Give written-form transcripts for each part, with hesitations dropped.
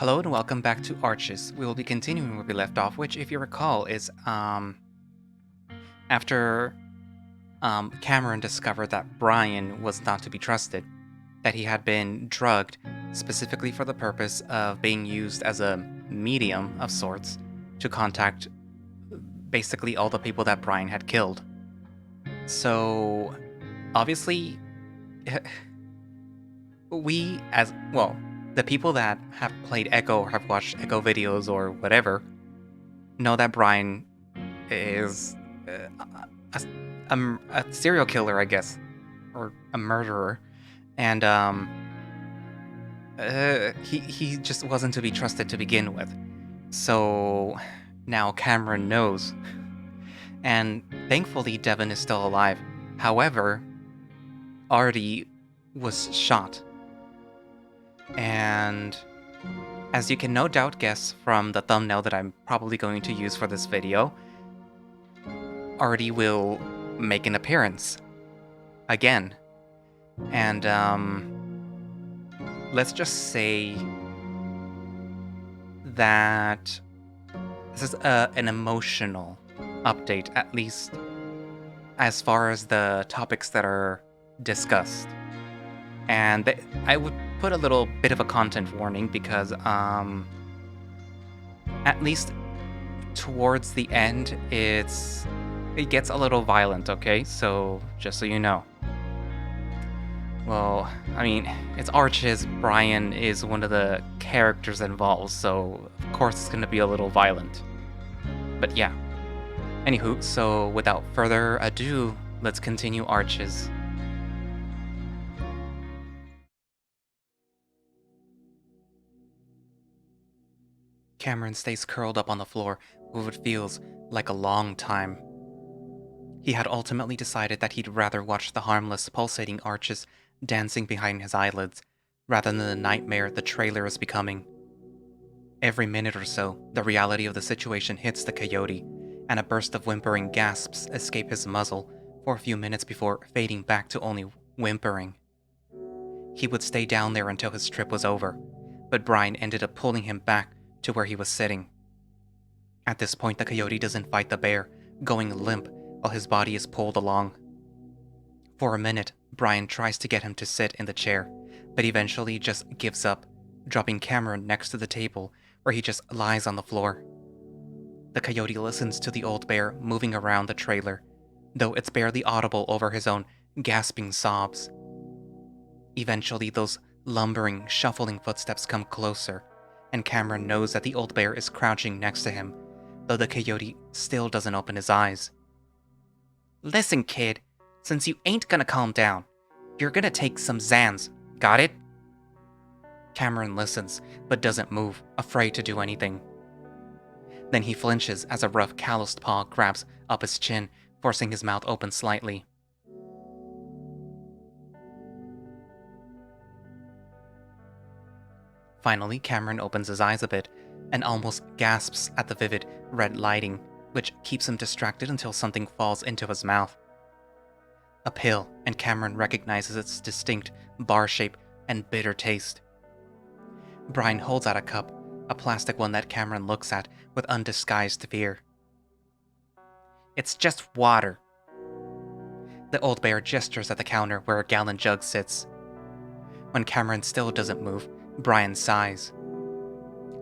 Hello and welcome back to Arches. We will be continuing where we left off, which, if you recall, is after Cameron discovered that Brian was not to be trusted, that he had been drugged specifically for the purpose of being used as a medium of sorts to contact basically all the people that Brian had killed. So, obviously, we, as well, the people that have played Echo or have watched Echo videos or whatever, know that Brian is a, a serial killer, I guess, or a murderer, and he just wasn't to be trusted to begin with. So now Cameron knows, and thankfully Devon is still alive. However, Artie was shot, and as you can no doubt guess from the thumbnail that I'm probably going to use for this video, Artie will make an appearance again. And let's just say that this is an emotional update, at least as far as the topics that are discussed. And I would put a little bit of a content warning because at least towards the end it gets a little violent, okay? So just so you know. Well, I mean, it's Arches. Brian is one of the characters involved, so of course it's gonna be a little violent. But yeah. Anywho, so without further ado, let's continue Arches. Cameron stays curled up on the floor with what feels like a long time. He had ultimately decided that he'd rather watch the harmless, pulsating arches dancing behind his eyelids, rather than the nightmare the trailer is becoming. Every minute or so, the reality of the situation hits the coyote, and a burst of whimpering gasps escape his muzzle for a few minutes before fading back to only whimpering. He would stay down there until his trip was over, but Brian ended up pulling him back to where he was sitting. At this point, the coyote doesn't fight the bear, going limp while his body is pulled along. For a minute, Brian tries to get him to sit in the chair, but eventually just gives up, dropping Cameron next to the table where he just lies on the floor. The coyote listens to the old bear moving around the trailer, though it's barely audible over his own gasping sobs. Eventually, those lumbering, shuffling footsteps come closer, and Cameron knows that the old bear is crouching next to him, though the coyote still doesn't open his eyes. "Listen, kid, since you ain't gonna calm down, you're gonna take some Zans, got it?" Cameron listens, but doesn't move, afraid to do anything. Then he flinches as a rough, calloused paw grabs up his chin, forcing his mouth open slightly. Finally, Cameron opens his eyes a bit, and almost gasps at the vivid red lighting, which keeps him distracted until something falls into his mouth. A pill, and Cameron recognizes its distinct bar shape and bitter taste. Brian holds out a cup, a plastic one that Cameron looks at with undisguised fear. "It's just water." The old bear gestures at the counter where a gallon jug sits. When Cameron still doesn't move, Brian sighs.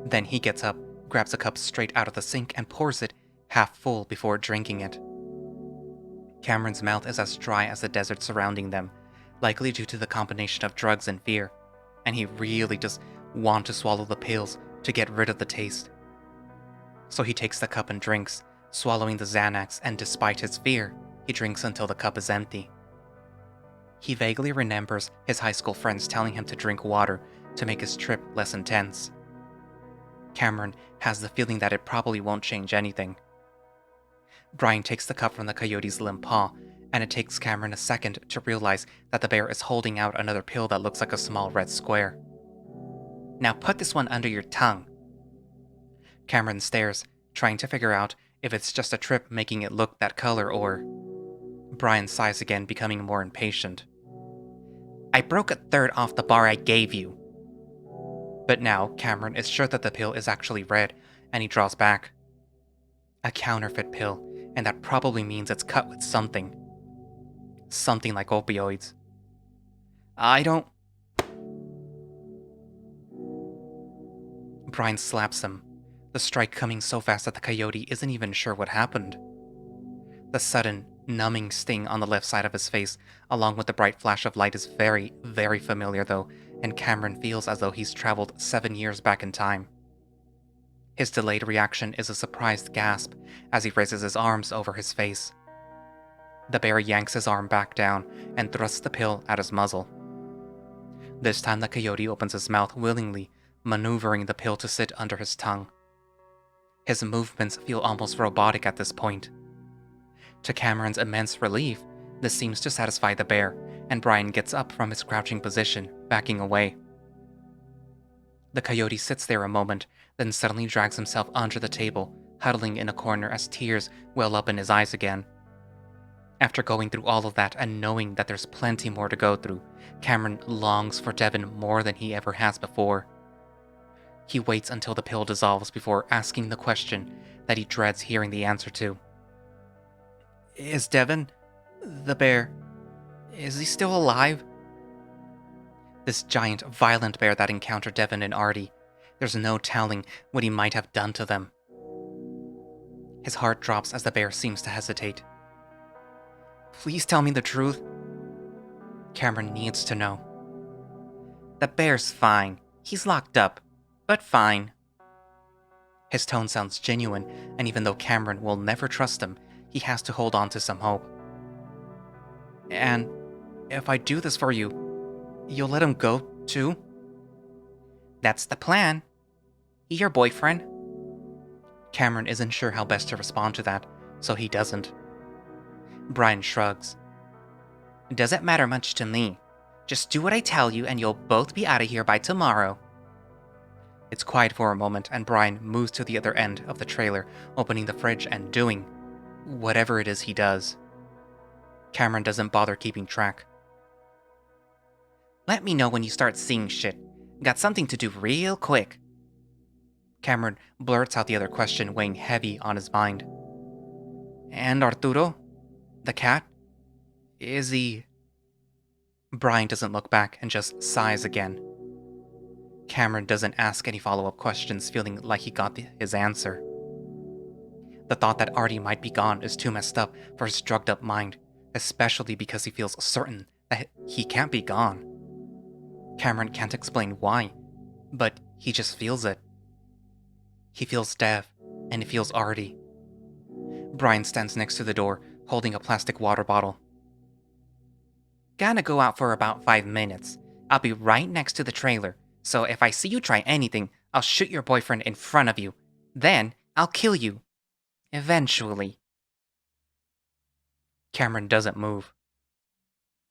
Then he gets up, grabs a cup straight out of the sink and pours it half full before drinking it. Cameron's mouth is as dry as the desert surrounding them, likely due to the combination of drugs and fear, and he really does want to swallow the pills to get rid of the taste. So he takes the cup and drinks, swallowing the Xanax, and despite his fear, he drinks until the cup is empty. He vaguely remembers his high school friends telling him to drink water to make his trip less intense. Cameron has the feeling that it probably won't change anything. Brian takes the cup from the coyote's limp paw, and it takes Cameron a second to realize that the bear is holding out another pill that looks like a small red square. "Now put this one under your tongue." Cameron stares, trying to figure out if it's just a trip making it look that color or... Brian sighs again, becoming more impatient. "I broke a third off the bar I gave you." But now, Cameron is sure that the pill is actually red, and he draws back. A counterfeit pill, and that probably means it's cut with something. Something like opioids. I don't. Brian slaps him, the strike coming so fast that the coyote isn't even sure what happened. The sudden, numbing sting on the left side of his face, along with the bright flash of light, is very, very familiar though, and Cameron feels as though he's traveled 7 years back in time. His delayed reaction is a surprised gasp as he raises his arms over his face. The bear yanks his arm back down and thrusts the pill at his muzzle. This time the coyote opens his mouth willingly, maneuvering the pill to sit under his tongue. His movements feel almost robotic at this point. To Cameron's immense relief, this seems to satisfy the bear, and Brian gets up from his crouching position, backing away. The coyote sits there a moment, then suddenly drags himself under the table, huddling in a corner as tears well up in his eyes again. After going through all of that and knowing that there's plenty more to go through, Cameron longs for Devon more than he ever has before. He waits until the pill dissolves before asking the question that he dreads hearing the answer to. Is Devon, the bear, is he still alive? This giant, violent bear that encountered Devon and Artie, there's no telling what he might have done to them. His heart drops as the bear seems to hesitate. Please tell me the truth. Cameron needs to know. The bear's fine. He's locked up, but fine. His tone sounds genuine, and even though Cameron will never trust him, he has to hold on to some hope. And if I do this for you, you'll let him go, too? That's the plan. Your boyfriend? Cameron isn't sure how best to respond to that, so he doesn't. Brian shrugs. Doesn't matter much to me. Just do what I tell you and you'll both be out of here by tomorrow. It's quiet for a moment and Brian moves to the other end of the trailer, opening the fridge and doing whatever it is he does. Cameron doesn't bother keeping track. Let me know when you start seeing shit. Got something to do real quick. Cameron blurts out the other question weighing heavy on his mind. And Arturo? The cat? Is he... Brian doesn't look back and just sighs again. Cameron doesn't ask any follow-up questions, feeling like he got his answer. The thought that Artie might be gone is too messed up for his drugged-up mind, especially because he feels certain that he can't be gone. Cameron can't explain why, but he just feels it. He feels Dev, and he feels Artie. Brian stands next to the door, holding a plastic water bottle. Gonna go out for about 5 minutes. I'll be right next to the trailer, so if I see you try anything, I'll shoot your boyfriend in front of you. Then, I'll kill you. Eventually. Cameron doesn't move.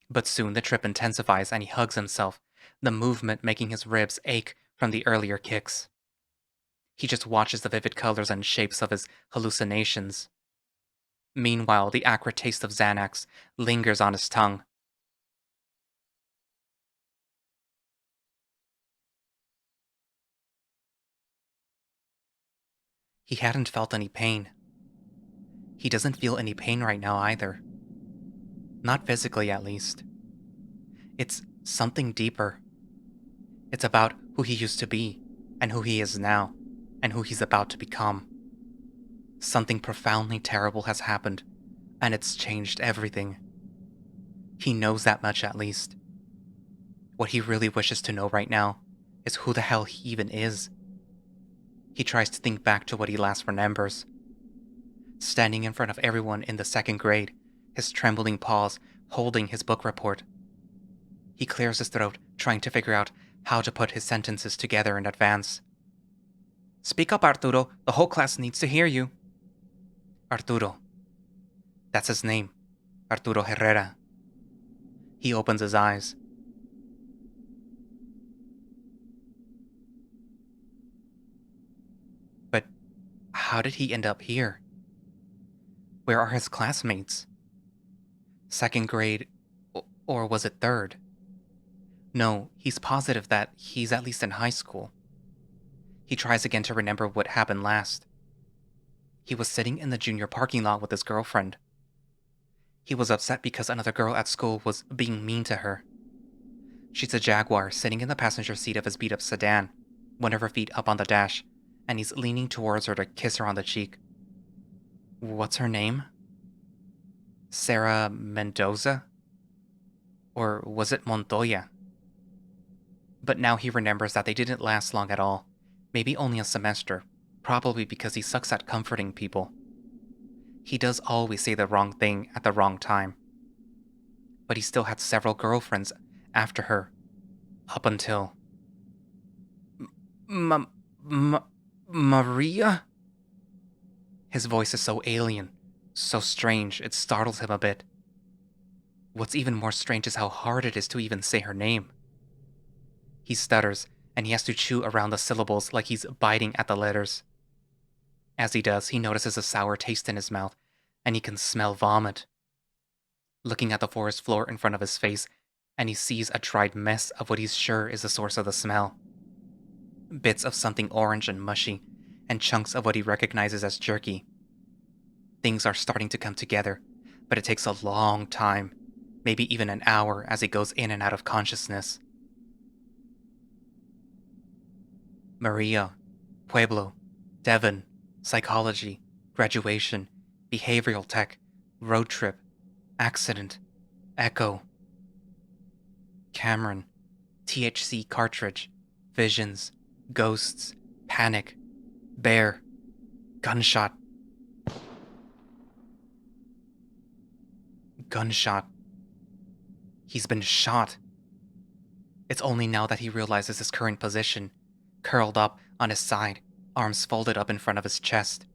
But soon the trip intensifies and he hugs himself, the movement making his ribs ache from the earlier kicks. He just watches the vivid colors and shapes of his hallucinations. Meanwhile, the acrid taste of Xanax lingers on his tongue. He hadn't felt any pain. He doesn't feel any pain right now either. Not physically, at least. It's something deeper. It's about who he used to be, and who he is now, and who he's about to become. Something profoundly terrible has happened, and it's changed everything. He knows that much at least. What he really wishes to know right now is who the hell he even is. He tries to think back to what he last remembers. Standing in front of everyone in the 2nd grade, his trembling paws holding his book report. He clears his throat, trying to figure out how to put his sentences together in advance. Speak up, Arturo. The whole class needs to hear you. Arturo. That's his name. Arturo Herrera. He opens his eyes. But how did he end up here? Where are his classmates? 2nd grade, or was it 3rd? No, he's positive that he's at least in high school. He tries again to remember what happened last. He was sitting in the junior parking lot with his girlfriend. He was upset because another girl at school was being mean to her. She's a Jaguar sitting in the passenger seat of his beat-up sedan, one of her feet up on the dash, and he's leaning towards her to kiss her on the cheek. What's her name? Sarah Mendoza? Or was it Montoya? But now he remembers that they didn't last long at all, maybe only a semester, probably because he sucks at comforting people. He does always say the wrong thing at the wrong time. But he still had several girlfriends after her, up until... Maria? His voice is so alien, so strange, it startles him a bit. What's even more strange is how hard it is to even say her name. He stutters, and he has to chew around the syllables like he's biting at the letters. As he does, he notices a sour taste in his mouth, and he can smell vomit. Looking at the forest floor in front of his face, and he sees a dried mess of what he's sure is the source of the smell. Bits of something orange and mushy, and chunks of what he recognizes as jerky. Things are starting to come together, but it takes a long time, maybe even an hour as he goes in and out of consciousness. Maria, Pueblo, Devon, psychology, graduation, behavioral tech, road trip, accident, echo. Cameron, THC cartridge, visions, ghosts, panic, bear, gunshot. Gunshot. He's been shot. It's only now that he realizes his current position, curled up on his side, arms folded up in front of his chest.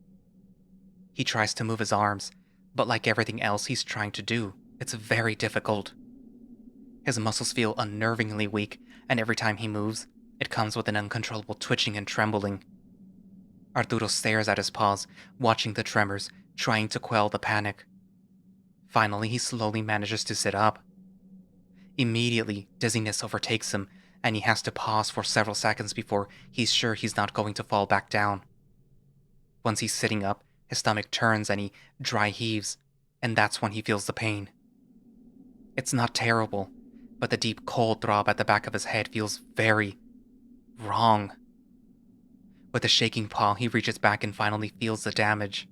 He tries to move his arms, but like everything else he's trying to do, it's very difficult. His muscles feel unnervingly weak, and every time he moves, it comes with an uncontrollable twitching and trembling. Arturo stares at his paws, watching the tremors, trying to quell the panic. Finally, he slowly manages to sit up. Immediately, dizziness overtakes him, and he has to pause for several seconds before he's sure he's not going to fall back down. Once he's sitting up, his stomach turns and he dry heaves, and that's when he feels the pain. It's not terrible, but the deep cold throb at the back of his head feels very wrong. With a shaking paw, he reaches back and finally feels the damage.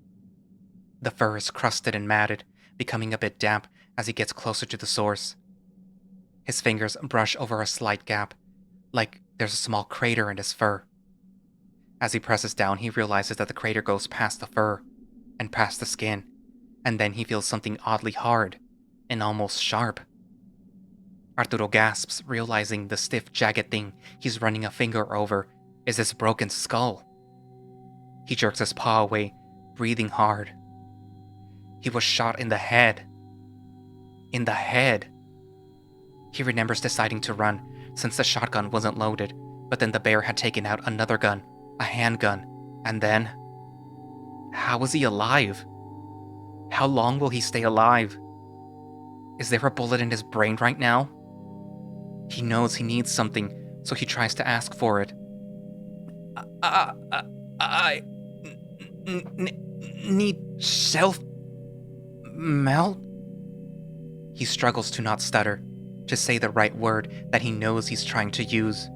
The fur is crusted and matted, becoming a bit damp as he gets closer to the source. His fingers brush over a slight gap, like there's a small crater in his fur. As he presses down, he realizes that the crater goes past the fur, and past the skin, and then he feels something oddly hard, and almost sharp. Arturo gasps, realizing the stiff, jagged thing he's running a finger over is his broken skull. He jerks his paw away, breathing hard. He was shot in the head. In the head. He remembers deciding to run, since the shotgun wasn't loaded, but then the bear had taken out another gun, a handgun, and then... How was he alive? How long will he stay alive? Is there a bullet in his brain right now? He knows he needs something, so he tries to ask for it. I need self-melt? He struggles to not stutter, to say the right word that he knows he's trying to use.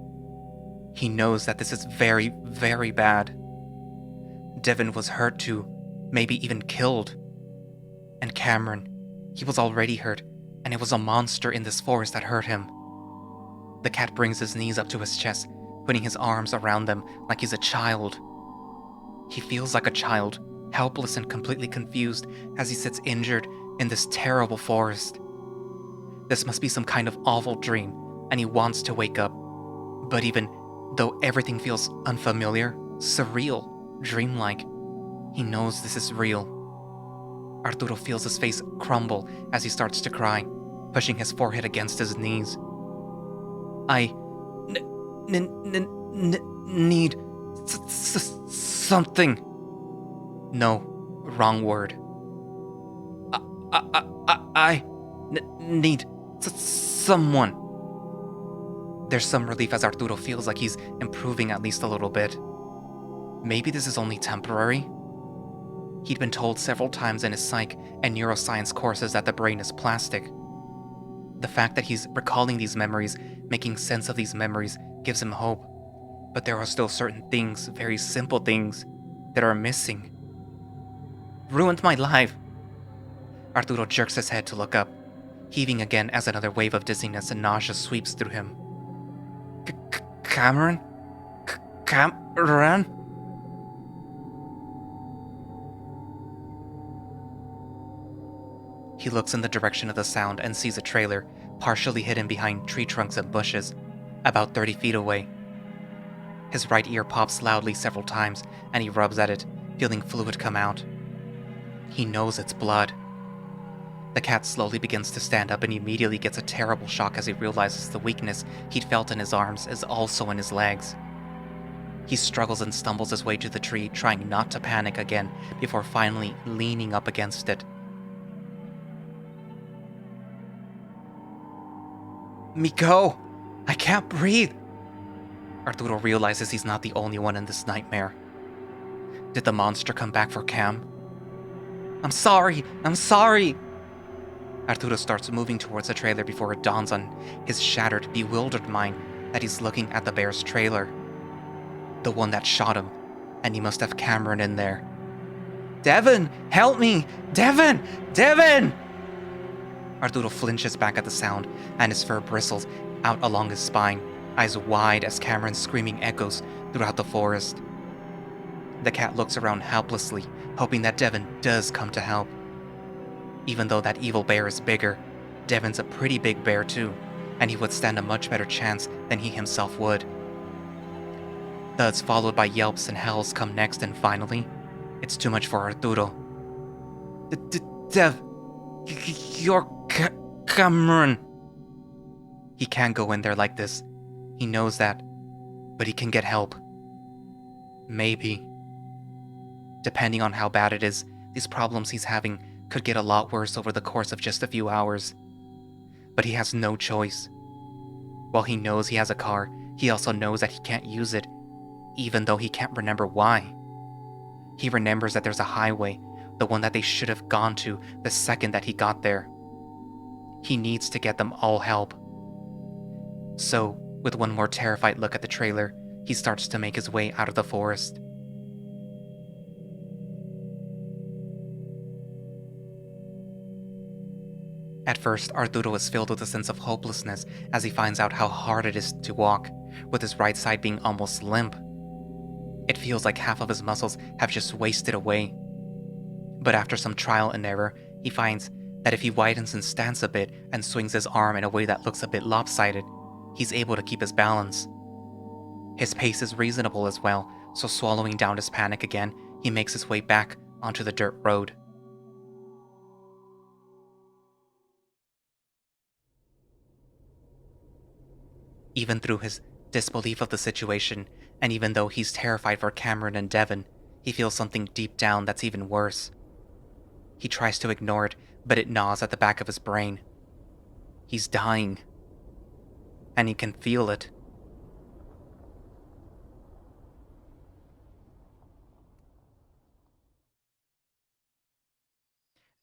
He knows that this is very, very bad. Devon was hurt too, maybe even killed. And Cameron, he was already hurt, and it was a monster in this forest that hurt him. The cat brings his knees up to his chest, putting his arms around them like he's a child. He feels like a child, helpless and completely confused as he sits injured in this terrible forest. This must be some kind of awful dream, and he wants to wake up. But even though everything feels unfamiliar, surreal, dreamlike, he knows this is real. Arturo feels his face crumble as he starts to cry, pushing his forehead against his knees. I need something. No, wrong word. I need someone. There's some relief as Arturo feels like he's improving at least a little bit. Maybe this is only temporary? He'd been told several times in his psych and neuroscience courses that the brain is plastic. The fact that he's recalling these memories, making sense of these memories, gives him hope. But there are still certain things, very simple things, that are missing. Ruined my life. Arturo jerks his head to look up, heaving again as another wave of dizziness and nausea sweeps through him. Cameron? Cameron? He looks in the direction of the sound and sees a trailer, partially hidden behind tree trunks and bushes, about 30 feet away. His right ear pops loudly several times, and he rubs at it, feeling fluid come out. He knows it's blood. The cat slowly begins to stand up and immediately gets a terrible shock as he realizes the weakness he'd felt in his arms is also in his legs. He struggles and stumbles his way to the tree, trying not to panic again, before finally leaning up against it. Miko! I can't breathe! Arturo realizes he's not the only one in this nightmare. Did the monster come back for Cam? I'm sorry! Arturo starts moving towards the trailer before it dawns on his shattered, bewildered mind that he's looking at the bear's trailer. The one that shot him, and he must have Cameron in there. Devon! Help me! Devon! Devon! Arturo flinches back at the sound, and his fur bristles out along his spine, eyes wide as Cameron's screaming echoes throughout the forest. The cat looks around helplessly, hoping that Devon does come to help. Even though that evil bear is bigger, Devon's a pretty big bear too, and he would stand a much better chance than he himself would. Thuds followed by yelps and howls come next, and finally, it's too much for Arturo. Dev, you're Cameron. He can't go in there like this. He knows that, but he can get help. Maybe. Depending on how bad it is, these problems he's having could get a lot worse over the course of just a few hours. But he has no choice. While he knows he has a car, he also knows that he can't use it, even though he can't remember why. He remembers that there's a highway, the one that they should have gone to the second that he got there. He needs to get them all help. So, with one more terrified look at the trailer, he starts to make his way out of the forest. At first, Arturo is filled with a sense of hopelessness as he finds out how hard it is to walk, with his right side being almost limp. It feels like half of his muscles have just wasted away. But after some trial and error, he finds that if he widens and stands a bit and swings his arm in a way that looks a bit lopsided, he's able to keep his balance. His pace is reasonable as well, so swallowing down his panic again, he makes his way back onto the dirt road. Even through his disbelief of the situation, and even though he's terrified for Cameron and Devon, he feels something deep down that's even worse. He tries to ignore it, but it gnaws at the back of his brain. He's dying. And he can feel it.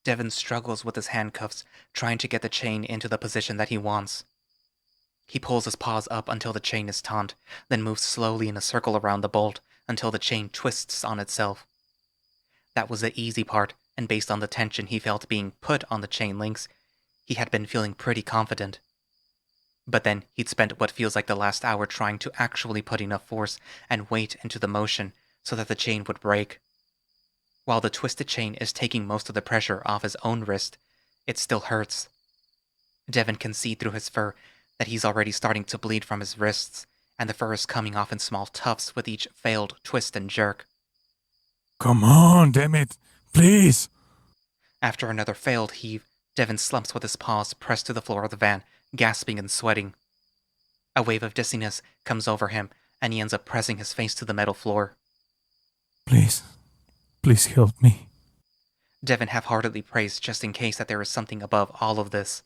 Devon struggles with his handcuffs, trying to get the chain into the position that he wants. He pulls his paws up until the chain is taut, then moves slowly in a circle around the bolt until the chain twists on itself. That was the easy part, and based on the tension he felt being put on the chain links, he had been feeling pretty confident. But then he'd spent what feels like the last hour trying to actually put enough force and weight into the motion so that the chain would break. While the twisted chain is taking most of the pressure off his own wrist, it still hurts. Devon can see through his fur that he's already starting to bleed from his wrists, and the fur is coming off in small tufts with each failed twist and jerk. Come on, damn it, please! After another failed heave, Devon slumps with his paws pressed to the floor of the van, gasping and sweating. A wave of dizziness comes over him, and he ends up pressing his face to the metal floor. Please help me. Devon half-heartedly prays just in case that there is something above all of this.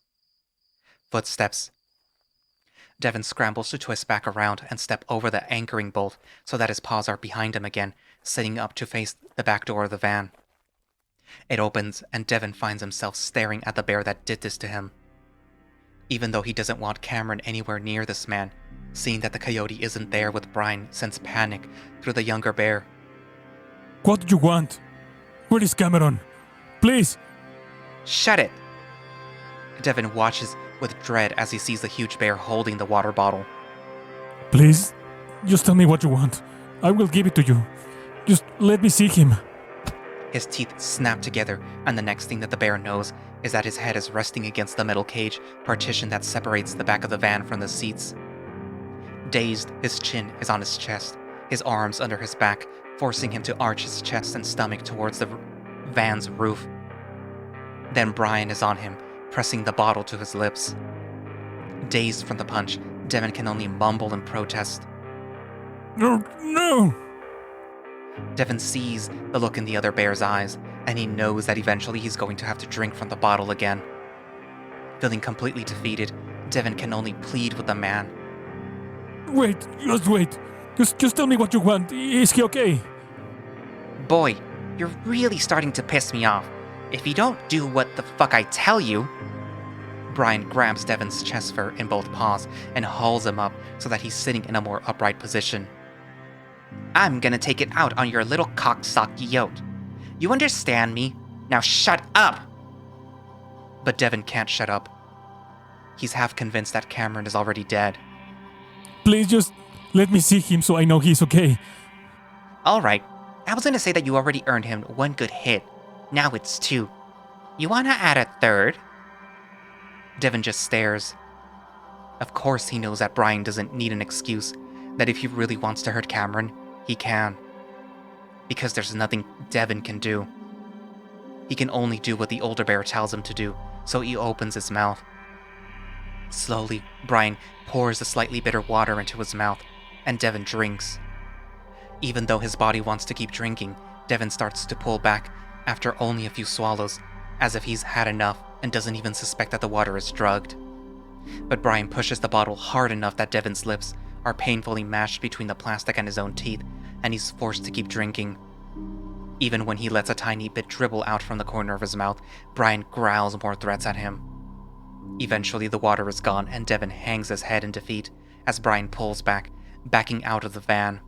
Footsteps. Devon scrambles to twist back around and step over the anchoring bolt so that his paws are behind him again, sitting up to face the back door of the van. It opens, and Devon finds himself staring at the bear that did this to him. Even though he doesn't want Cameron anywhere near this man, seeing that the coyote isn't there with Brian sends panic through the younger bear. What do you want? Where is Cameron? Please! Shut it! Devon watches with dread as he sees the huge bear holding the water bottle. Please, just tell me what you want. I will give it to you. Just let me see him. His teeth snap together, and the next thing that the bear knows is that his head is resting against the metal cage partition that separates the back of the van from the seats. Dazed, his chin is on his chest, his arms under his back, forcing him to arch his chest and stomach towards the van's roof. Then Brian is on him, pressing the bottle to his lips. Dazed from the punch, Devon can only mumble in protest. No, no! Devon sees the look in the other bear's eyes, and he knows that eventually he's going to have to drink from the bottle again. Feeling completely defeated, Devon can only plead with the man. Wait, just wait. Just tell me what you want. Is he okay? Boy, you're really starting to piss me off. If you don't do what the fuck I tell you... Brian grabs Devon's chest fur in both paws and hauls him up so that he's sitting in a more upright position. I'm gonna take it out on your little cocksock yote. You understand me? Now shut up! But Devon can't shut up. He's half convinced that Cameron is already dead. Please just let me see him so I know he's okay. Alright, I was gonna say that you already earned him one good hit. Now it's 2. You wanna add a 3rd? Devon just stares. Of course he knows that Brian doesn't need an excuse, that if he really wants to hurt Cameron, he can. Because there's nothing Devon can do. He can only do what the older bear tells him to do, so he opens his mouth. Slowly, Brian pours the slightly bitter water into his mouth, and Devon drinks. Even though his body wants to keep drinking, Devon starts to pull back after only a few swallows, as if he's had enough and doesn't even suspect that the water is drugged. But Brian pushes the bottle hard enough that Devon's lips are painfully mashed between the plastic and his own teeth, and he's forced to keep drinking. Even when he lets a tiny bit dribble out from the corner of his mouth, Brian growls more threats at him. Eventually the water is gone and Devon hangs his head in defeat as Brian pulls back, backing out of the van.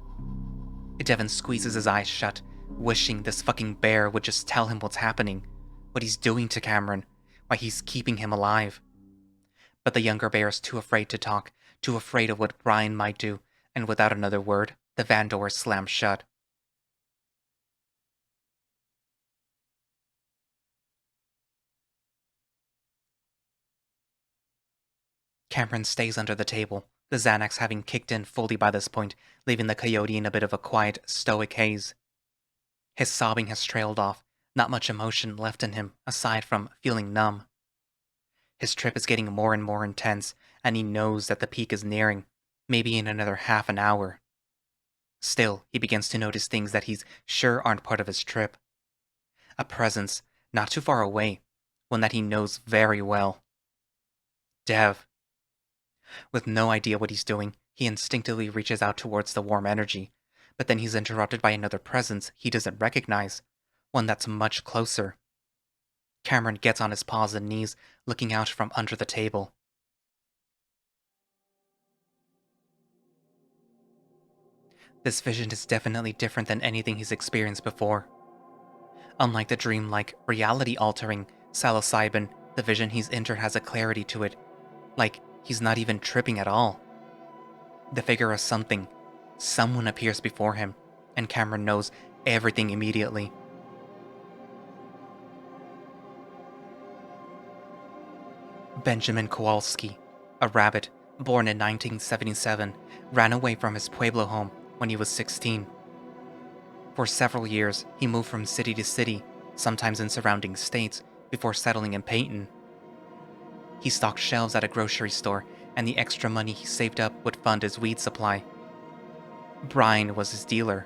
Devon squeezes his eyes shut, wishing this fucking bear would just tell him what's happening, what he's doing to Cameron, why he's keeping him alive. But the younger bear is too afraid to talk, too afraid of what Brian might do, and without another word, the van door slams shut. Cameron stays under the table, the Xanax having kicked in fully by this point, leaving the coyote in a bit of a quiet, stoic haze. His sobbing has trailed off, not much emotion left in him aside from feeling numb. His trip is getting more and more intense, and he knows that the peak is nearing, maybe in another half an hour. Still, he begins to notice things that he's sure aren't part of his trip. A presence, not too far away, one that he knows very well. Dev. With no idea what he's doing, he instinctively reaches out towards the warm energy, but then he's interrupted by another presence he doesn't recognize, one that's much closer. Cameron gets on his paws and knees, looking out from under the table. This vision is definitely different than anything he's experienced before. Unlike the dream-like, reality-altering psilocybin, the vision he's entered has a clarity to it, like he's not even tripping at all. The figure of someone appears before him, and Cameron knows everything immediately. Benjamin Kowalski, a rabbit, born in 1977, ran away from his Pueblo home when he was 16. For several years, he moved from city to city, sometimes in surrounding states, before settling in Peyton. He stocked shelves at a grocery store, and the extra money he saved up would fund his weed supply. Brian was his dealer.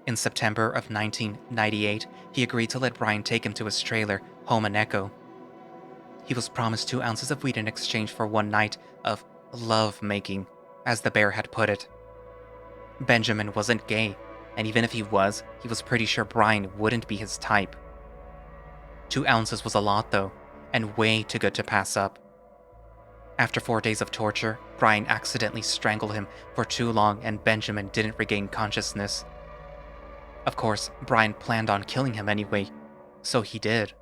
In September of 1998, he agreed to let Brian take him to his trailer, home in Echo. He was promised 2 ounces of weed in exchange for one night of love-making, as the bear had put it. Benjamin wasn't gay, and even if he was pretty sure Brian wouldn't be his type. 2 ounces was a lot though, and way too good to pass up. After 4 days of torture, Brian accidentally strangled him for too long and Benjamin didn't regain consciousness. Of course, Brian planned on killing him anyway, so he did.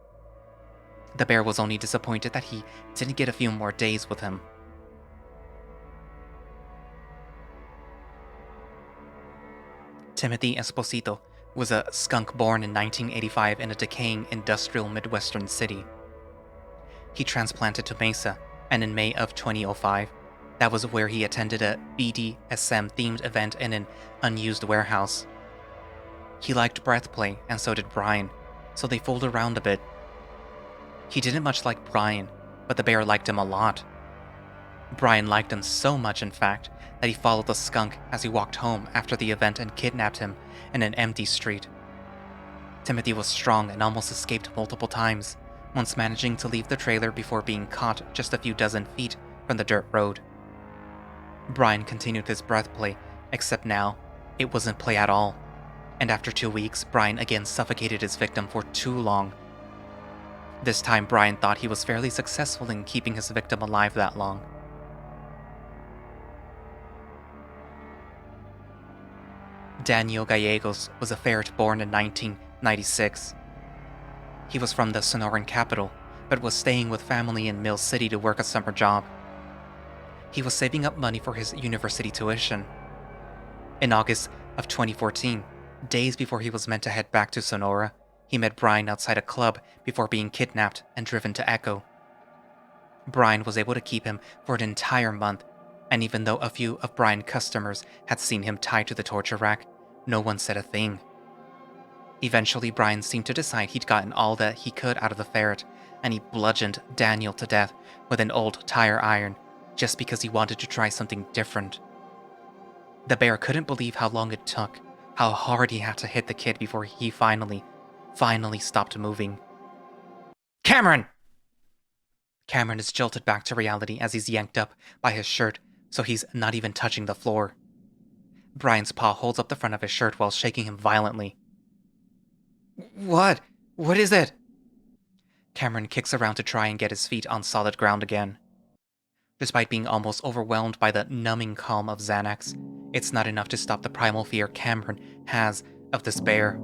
The bear was only disappointed that he didn't get a few more days with him. Timothy Esposito was a skunk born in 1985 in a decaying industrial Midwestern city. He transplanted to Mesa, and in May of 2005, that was where he attended a BDSM-themed event in an unused warehouse. He liked breath play, and so did Brian, so they fooled around a bit. He didn't much like Brian, but the bear liked him a lot. Brian liked him so much, in fact, that he followed the skunk as he walked home after the event and kidnapped him in an empty street. Timothy was strong and almost escaped multiple times, once managing to leave the trailer before being caught just a few dozen feet from the dirt road. Brian continued his breath play, except now, it wasn't play at all, and after 2 weeks, Brian again suffocated his victim for too long. This time, Brian thought he was fairly successful in keeping his victim alive that long. Daniel Gallegos was a ferret born in 1996. He was from the Sonoran capital, but was staying with family in Mill City to work a summer job. He was saving up money for his university tuition. In August of 2014, days before he was meant to head back to Sonora, he met Brian outside a club before being kidnapped and driven to Echo. Brian was able to keep him for an entire month, and even though a few of Brian's customers had seen him tied to the torture rack, no one said a thing. Eventually, Brian seemed to decide he'd gotten all that he could out of the ferret, and he bludgeoned Daniel to death with an old tire iron, just because he wanted to try something different. The bear couldn't believe how long it took, how hard he had to hit the kid before he finally stopped moving. Cameron! Cameron is jolted back to reality as he's yanked up by his shirt, so he's not even touching the floor. Brian's paw holds up the front of his shirt while shaking him violently. What? What is it? Cameron kicks around to try and get his feet on solid ground again. Despite being almost overwhelmed by the numbing calm of Xanax, it's not enough to stop the primal fear Cameron has of this bear.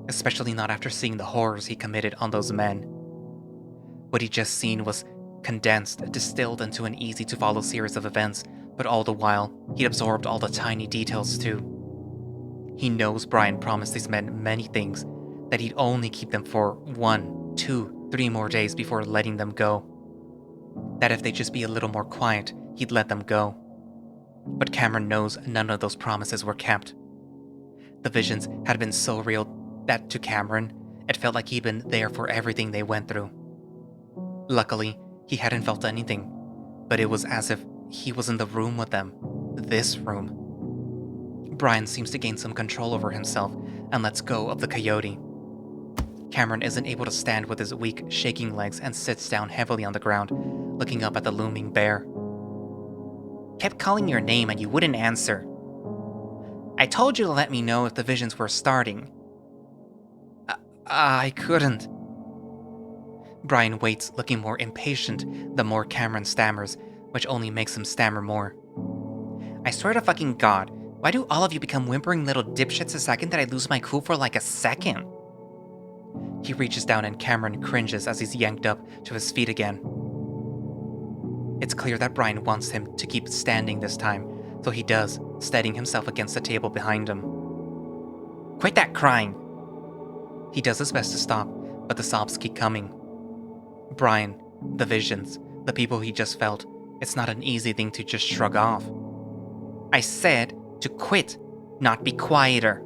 Especially not after seeing the horrors he committed on those men. What he'd just seen was condensed, distilled into an easy-to-follow series of events, but all the while, he'd absorbed all the tiny details too. He knows Brian promised these men many things, that he'd only keep them for 1, 2, 3 more days before letting them go. That if they'd just be a little more quiet, he'd let them go. But Cameron knows none of those promises were kept. The visions had been so real that to Cameron, it felt like he'd been there for everything they went through. Luckily, he hadn't felt anything, but it was as if he was in the room with them. This room. Brian seems to gain some control over himself and lets go of the coyote. Cameron isn't able to stand with his weak, shaking legs and sits down heavily on the ground, looking up at the looming bear. Kept calling your name and you wouldn't answer. I told you to let me know if the visions were starting. I couldn't. Brian waits, looking more impatient the more Cameron stammers, which only makes him stammer more. I swear to fucking God, why do all of you become whimpering little dipshits the second that I lose my cool for like a second? He reaches down and Cameron cringes as he's yanked up to his feet again. It's clear that Brian wants him to keep standing this time, so he does, steadying himself against the table behind him. Quit that crying! He does his best to stop, but the sobs keep coming. Brian, the visions, the people he just felt, it's not an easy thing to just shrug off. I said to quit, not be quieter.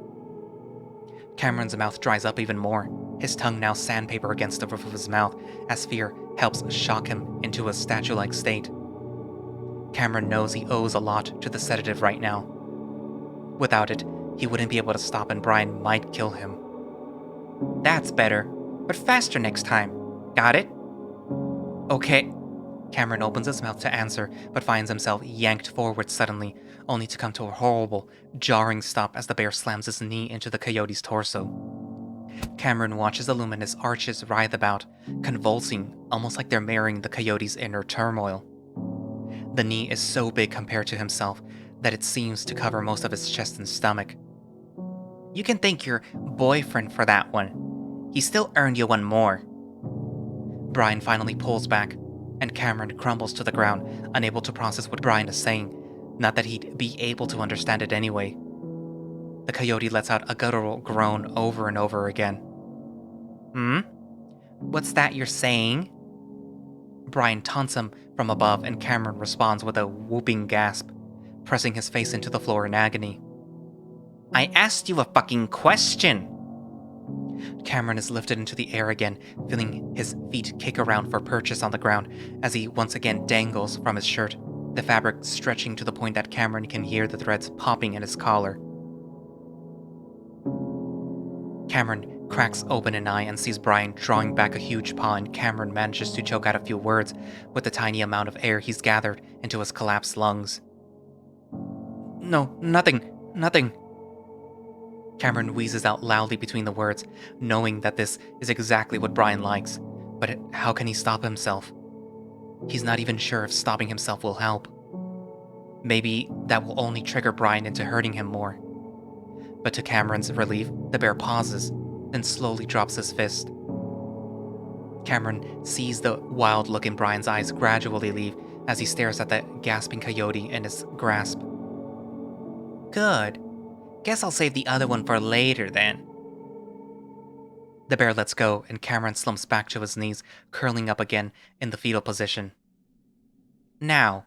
Cameron's mouth dries up even more, his tongue now sandpaper against the roof of his mouth as fear helps shock him into a statue-like state. Cameron knows he owes a lot to the sedative right now. Without it, he wouldn't be able to stop and Brian might kill him. That's better, but faster next time. Got it? Okay. Cameron opens his mouth to answer, but finds himself yanked forward suddenly, only to come to a horrible, jarring stop as the bear slams his knee into the coyote's torso. Cameron watches the luminous arches writhe about, convulsing, almost like they're mirroring the coyote's inner turmoil. The knee is so big compared to himself that it seems to cover most of his chest and stomach. You can thank your boyfriend for that one. He still earned you one more. Brian finally pulls back, and Cameron crumbles to the ground, unable to process what Brian is saying, not that he'd be able to understand it anyway. The coyote lets out a guttural groan over and over again. Hmm? What's that you're saying? Brian taunts him from above, and Cameron responds with a whooping gasp, pressing his face into the floor in agony. I asked you a fucking question! Cameron is lifted into the air again, feeling his feet kick around for purchase on the ground as he once again dangles from his shirt, the fabric stretching to the point that Cameron can hear the threads popping in his collar. Cameron cracks open an eye and sees Brian drawing back a huge paw, and Cameron manages to choke out a few words with the tiny amount of air he's gathered into his collapsed lungs. No, nothing. Cameron wheezes out loudly between the words, knowing that this is exactly what Brian likes, but how can he stop himself? He's not even sure if stopping himself will help. Maybe that will only trigger Brian into hurting him more. But to Cameron's relief, the bear pauses, then slowly drops his fist. Cameron sees the wild look in Brian's eyes gradually leave as he stares at the gasping coyote in his grasp. Good. Guess I'll save the other one for later then. The bear lets go, and Cameron slumps back to his knees, curling up again in the fetal position. Now,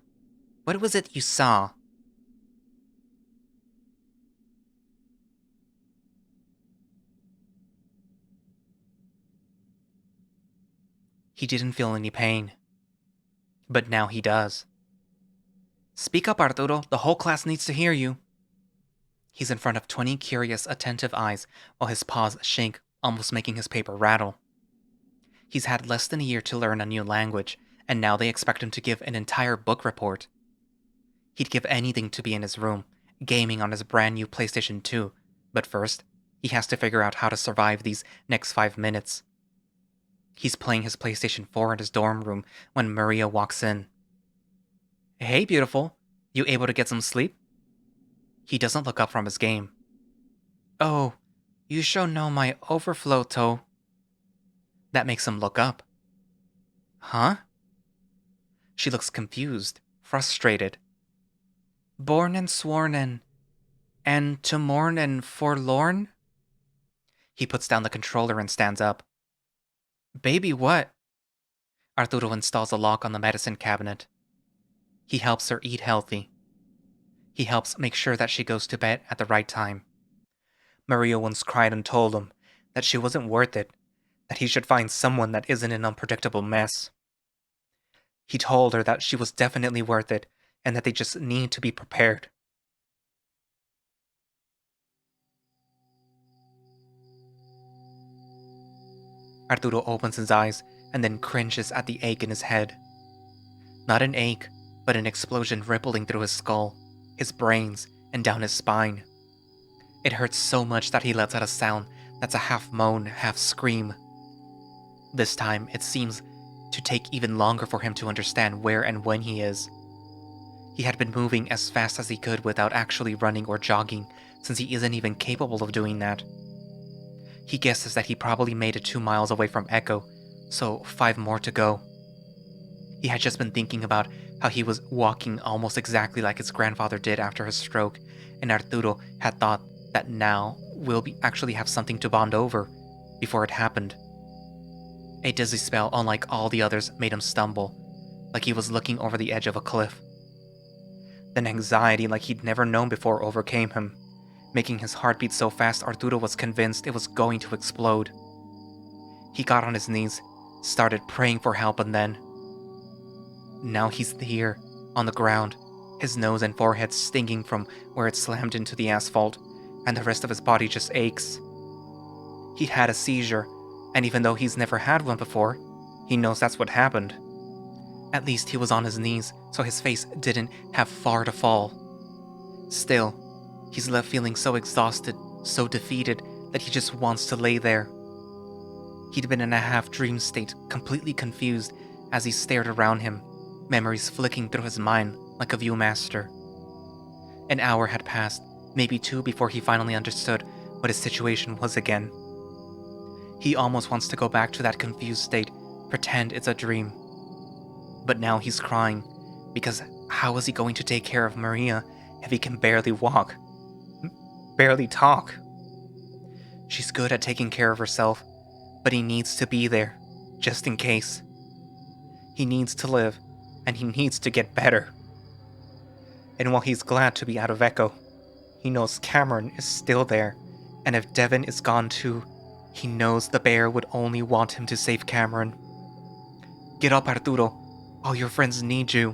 what was it you saw? He didn't feel any pain. But now he does. Speak up, Arturo. The whole class needs to hear you. He's in front of 20 curious, attentive eyes while his paws shake, almost making his paper rattle. He's had less than a year to learn a new language, and now they expect him to give an entire book report. He'd give anything to be in his room, gaming on his brand new PlayStation 2, but first, he has to figure out how to survive these next 5 minutes. He's playing his PlayStation 4 in his dorm room when Maria walks in. Hey, beautiful. You able to get some sleep? He doesn't look up from his game. Oh, you sure know my overflow toe. That makes him look up. Huh? She looks confused, frustrated. Born and sworn and to mourn and forlorn? He puts down the controller and stands up. Baby, what? Arturo installs a lock on the medicine cabinet. He helps her eat healthy. He helps make sure that she goes to bed at the right time. Maria once cried and told him that she wasn't worth it, that he should find someone that isn't an unpredictable mess. He told her that she was definitely worth it, and that they just need to be prepared. Arturo opens his eyes and then cringes at the ache in his head. Not an ache, but an explosion rippling through his skull, his brains, and down his spine. It hurts so much that he lets out a sound that's a half moan, half scream. This time, it seems to take even longer for him to understand where and when he is. He had been moving as fast as he could without actually running or jogging, since he isn't even capable of doing that. He guesses that he probably made it 2 miles away from Echo, so 5 more to go. He had just been thinking about how he was walking almost exactly like his grandfather did after his stroke, and Arturo had thought that now we'll actually have something to bond over before it happened. A dizzy spell unlike all the others made him stumble, like he was looking over the edge of a cliff. Then anxiety like he'd never known before overcame him, making his heart beat so fast Arturo was convinced it was going to explode. He got on his knees, started praying for help, and then... Now he's here, on the ground, his nose and forehead stinging from where it slammed into the asphalt, and the rest of his body just aches. He'd had a seizure, and even though he's never had one before, he knows that's what happened. At least he was on his knees, so his face didn't have far to fall. Still, he's left feeling so exhausted, so defeated, that he just wants to lay there. He'd been in a half-dream state, completely confused, as he stared around him, memories flicking through his mind like a viewmaster. An hour had passed, maybe 2 before he finally understood what his situation was again. He almost wants to go back to that confused state, pretend it's a dream. But now he's crying, because how is he going to take care of Maria if he can barely walk? Barely talk? She's good at taking care of herself, but he needs to be there, just in case. He needs to live, and he needs to get better. And while he's glad to be out of Echo, he knows Cameron is still there, and if Devon is gone too, he knows the bear would only want him to save Cameron. Get up, Arturo. All your friends need you.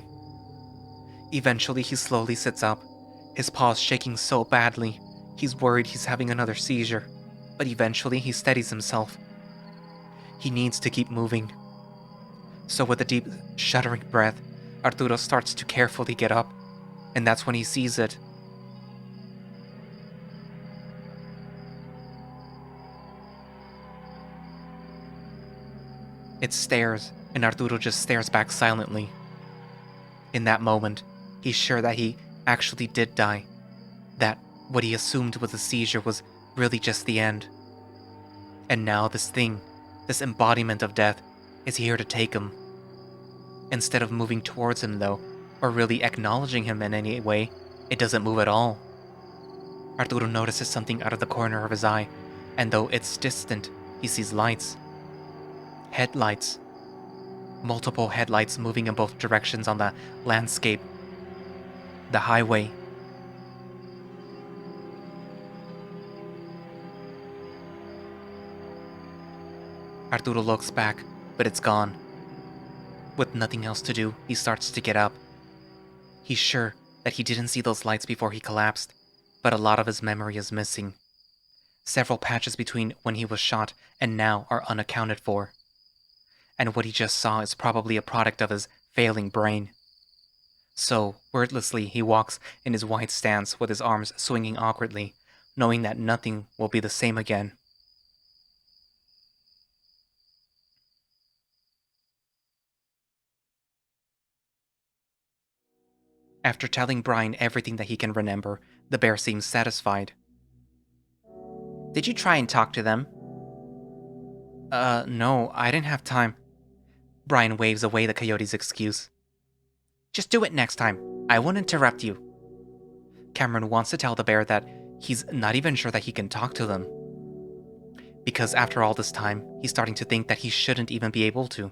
Eventually, he slowly sits up, his paws shaking so badly, he's worried he's having another seizure, but eventually he steadies himself. He needs to keep moving. So with a deep, shuddering breath, Arturo starts to carefully get up, and that's when he sees it. It stares, and Arturo just stares back silently. In that moment, he's sure that he actually did die. That what he assumed was a seizure was really just the end. And now this thing, this embodiment of death, is here to take him. Instead of moving towards him though, or really acknowledging him in any way, it doesn't move at all. Arturo notices something out of the corner of his eye, and though it's distant, he sees lights. Headlights. Multiple headlights moving in both directions on the landscape. The highway. Arturo looks back, but it's gone. With nothing else to do, he starts to get up. He's sure that he didn't see those lights before he collapsed, but a lot of his memory is missing. Several patches between when he was shot and now are unaccounted for. And what he just saw is probably a product of his failing brain. So, wordlessly, he walks in his wide stance with his arms swinging awkwardly, knowing that nothing will be the same again. After telling Brian everything that he can remember, the bear seems satisfied. Did you try and talk to them? No, I didn't have time. Brian waves away the coyote's excuse. Just do it next time. I won't interrupt you. Cameron wants to tell the bear that he's not even sure that he can talk to them. Because after all this time, he's starting to think that he shouldn't even be able to.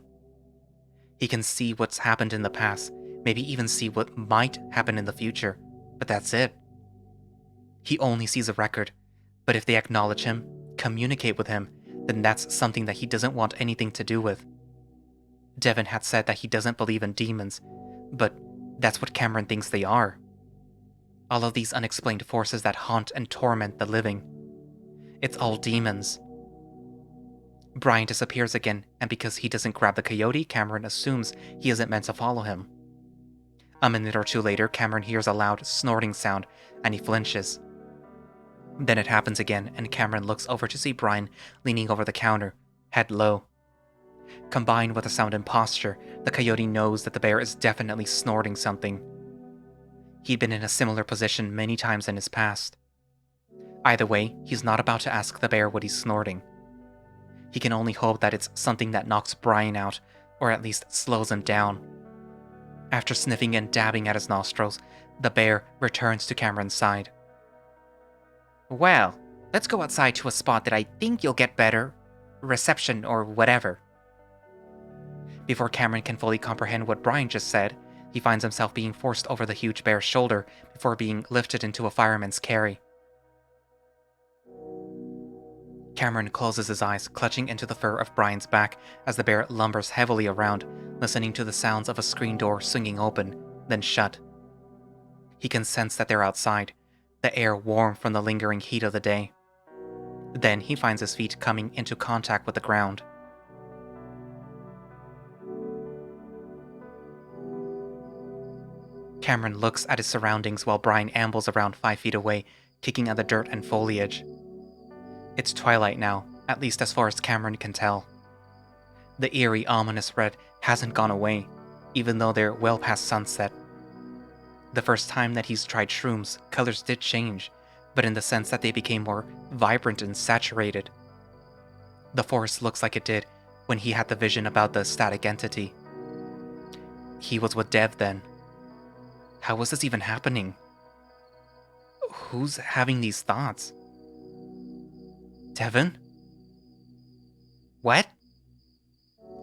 He can see what's happened in the past, maybe even see what might happen in the future, but that's it. He only sees a record, but if they acknowledge him, communicate with him, then that's something that he doesn't want anything to do with. Devon had said that he doesn't believe in demons, but that's what Cameron thinks they are. All of these unexplained forces that haunt and torment the living. It's all demons. Brian disappears again, and because he doesn't grab the coyote, Cameron assumes he isn't meant to follow him. A minute or two later, Cameron hears a loud snorting sound, and he flinches. Then it happens again, and Cameron looks over to see Brian leaning over the counter, head low. Combined with the sound and posture, the coyote knows that the bear is definitely snorting something. He'd been in a similar position many times in his past. Either way, he's not about to ask the bear what he's snorting. He can only hope that it's something that knocks Brian out, or at least slows him down. After sniffing and dabbing at his nostrils, the bear returns to Cameron's side. Well, let's go outside to a spot that I think you'll get better reception or whatever. Before Cameron can fully comprehend what Brian just said, he finds himself being forced over the huge bear's shoulder before being lifted into a fireman's carry. Cameron closes his eyes, clutching into the fur of Brian's back as the bear lumbers heavily around, listening to the sounds of a screen door swinging open, then shut. He can sense that they're outside, the air warm from the lingering heat of the day. Then he finds his feet coming into contact with the ground. Cameron looks at his surroundings while Brian ambles around 5 feet away, kicking at the dirt and foliage. It's twilight now, at least as far as Cameron can tell. The eerie, ominous red hasn't gone away, even though they're well past sunset. The first time that he's tried shrooms, colors did change, but in the sense that they became more vibrant and saturated. The forest looks like it did when he had the vision about the static entity. He was with Dev then. How was this even happening? Who's having these thoughts? Devon? What?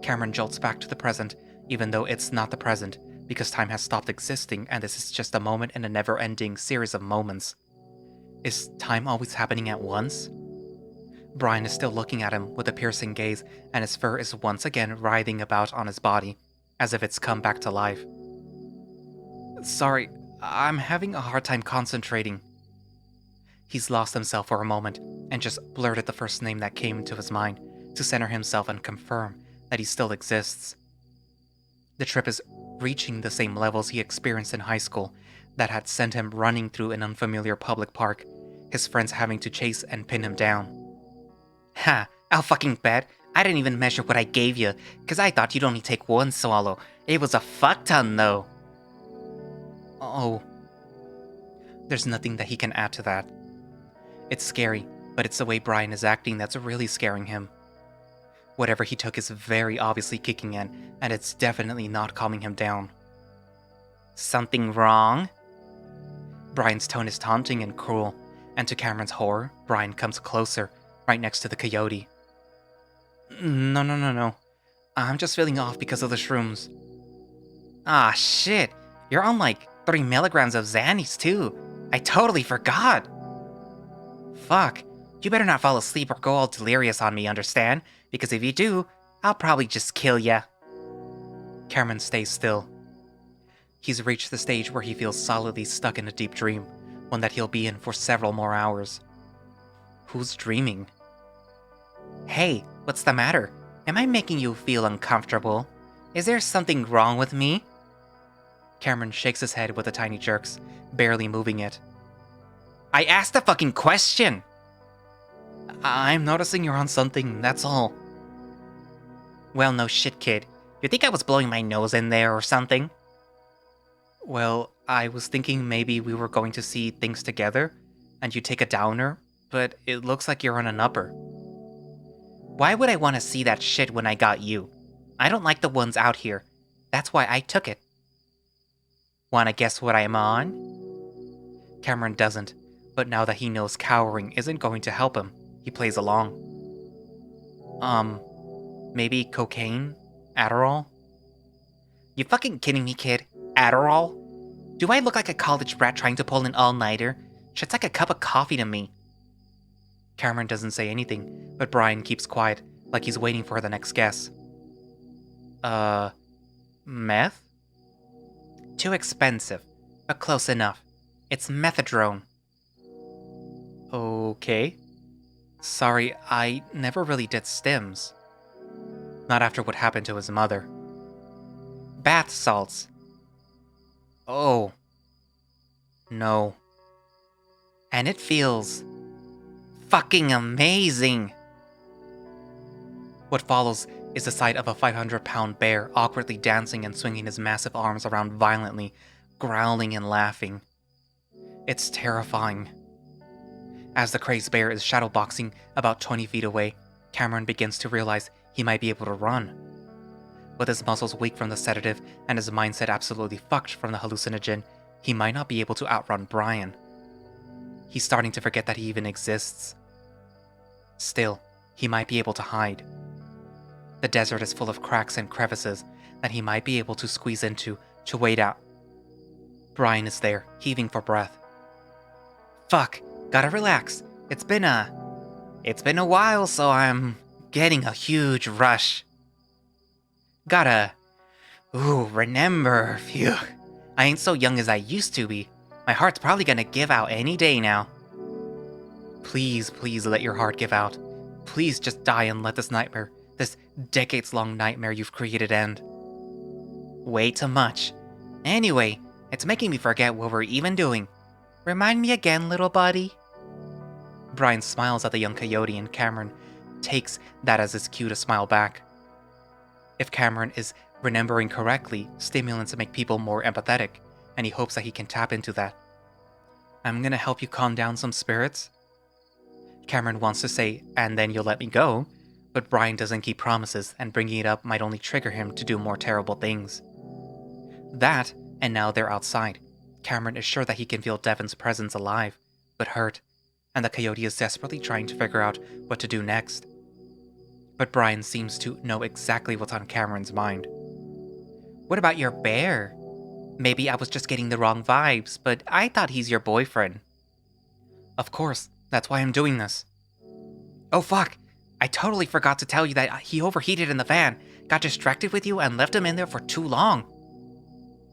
Cameron jolts back to the present, even though it's not the present, because time has stopped existing and this is just a moment in a never-ending series of moments. Is time always happening at once? Brian is still looking at him with a piercing gaze, and his fur is once again writhing about on his body, as if it's come back to life. Sorry, I'm having a hard time concentrating. He's lost himself for a moment, and just blurted the first name that came into his mind, to center himself and confirm that he still exists. The trip is reaching the same levels he experienced in high school that had sent him running through an unfamiliar public park, his friends having to chase and pin him down. Ha, I'll fucking bet. I didn't even measure what I gave you, cause I thought you'd only take one swallow. It was a fuck ton though. Oh. There's nothing that he can add to that. It's scary, but it's the way Brian is acting that's really scaring him. Whatever he took is very obviously kicking in, and it's definitely not calming him down. Something wrong? Brian's tone is taunting and cruel, and to Cameron's horror, Brian comes closer, right next to the coyote. No. I'm just feeling off because of the shrooms. Ah, shit. You're on like 3 milligrams of Xannies too. I totally forgot. Fuck. You better not fall asleep or go all delirious on me, understand? Because if you do, I'll probably just kill ya. Cameron stays still. He's reached the stage where he feels solidly stuck in a deep dream, one that he'll be in for several more hours. Who's dreaming? Hey, what's the matter? Am I making you feel uncomfortable? Is there something wrong with me? Cameron shakes his head with the tiny jerks, barely moving it. I asked a fucking question! I'm noticing you're on something, that's all. Well, no shit, kid. You think I was blowing my nose in there or something? Well, I was thinking maybe we were going to see things together, and you take a downer, but it looks like you're on an upper. Why would I want to see that shit when I got you? I don't like the ones out here. That's why I took it. Wanna guess what I'm on? Cameron doesn't, but now that he knows cowering isn't going to help him, he plays along. Maybe cocaine? Adderall? You fucking kidding me, kid? Adderall? Do I look like a college brat trying to pull an all-nighter? Shit's like a cup of coffee to me. Cameron doesn't say anything, but Brian keeps quiet, like he's waiting for the next guess. Meth? Too expensive, but close enough. It's methadone. Okay. Sorry, I never really did stims. Not after what happened to his mother. Bath salts. Oh. No. And it feels fucking amazing. What follows is the sight of a 500-pound bear awkwardly dancing and swinging his massive arms around violently, growling and laughing. It's terrifying. As the crazed bear is shadowboxing about 20 feet away, Cameron begins to realize he might be able to run. With his muscles weak from the sedative and his mindset absolutely fucked from the hallucinogen, he might not be able to outrun Brian. He's starting to forget that he even exists. Still, he might be able to hide. The desert is full of cracks and crevices that he might be able to squeeze into to wade out. Brian is there, heaving for breath. Fuck, gotta relax. It's been a while, so I'm getting a huge rush. Gotta, remember, phew. I ain't so young as I used to be. My heart's probably gonna give out any day now. Please let your heart give out. Please just die and let this nightmare, this decades-long nightmare you've created end. Way too much. Anyway, It's making me forget what we're even doing. Remind me again, little buddy. Brian smiles at the young coyote and Cameron takes that as his cue to smile back. If Cameron is remembering correctly, stimulants make people more empathetic, and he hopes that he can tap into that. I'm gonna help you calm down some spirits. Cameron wants to say, and then you'll let me go, but Brian doesn't keep promises, and bringing it up might only trigger him to do more terrible things. That, and now they're outside. Cameron is sure that he can feel Devon's presence alive, but hurt, and the coyote is desperately trying to figure out what to do next. But Brian seems to know exactly what's on Cameron's mind. What about your bear? Maybe I was just getting the wrong vibes, but I thought he's your boyfriend. Of course, that's why I'm doing this. Oh fuck, I totally forgot to tell you that he overheated in the van, got distracted with you, and left him in there for too long.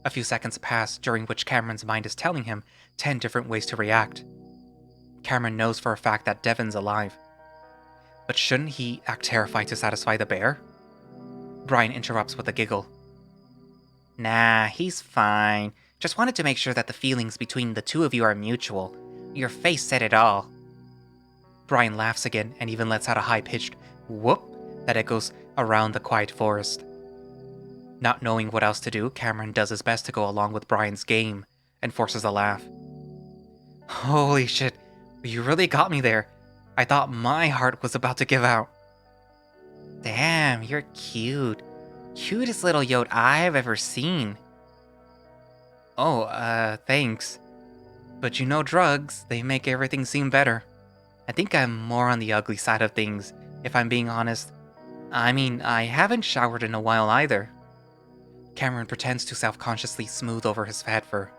A few seconds pass, during which Cameron's mind is telling him 10 different ways to react. Cameron knows for a fact that Devon's alive. But shouldn't he act terrified to satisfy the bear? Brian interrupts with a giggle. Nah, he's fine. Just wanted to make sure that the feelings between the two of you are mutual. Your face said it all. Brian laughs again and even lets out a high-pitched whoop that echoes around the quiet forest. Not knowing what else to do, Cameron does his best to go along with Brian's game and forces a laugh. Holy shit, you really got me there. I thought my heart was about to give out. Damn, you're cute. Cutest little yote I've ever seen. Oh, thanks. But you know drugs, they make everything seem better. I think I'm more on the ugly side of things, if I'm being honest. I mean, I haven't showered in a while either. Cameron pretends to self-consciously smooth over his fat fur.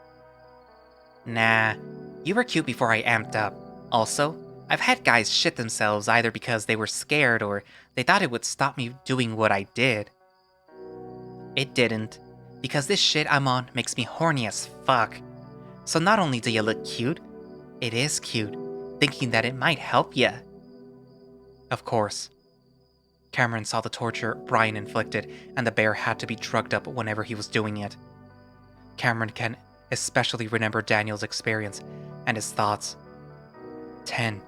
Nah, you were cute before I amped up. Also, I've had guys shit themselves either because they were scared or they thought it would stop me doing what I did. It didn't, because this shit I'm on makes me horny as fuck. So not only do you look cute, it is cute, thinking that it might help ya. Of course. Cameron saw the torture Brian inflicted, and the bear had to be drugged up whenever he was doing it. Cameron can especially remember Daniel's experience and his thoughts. 10,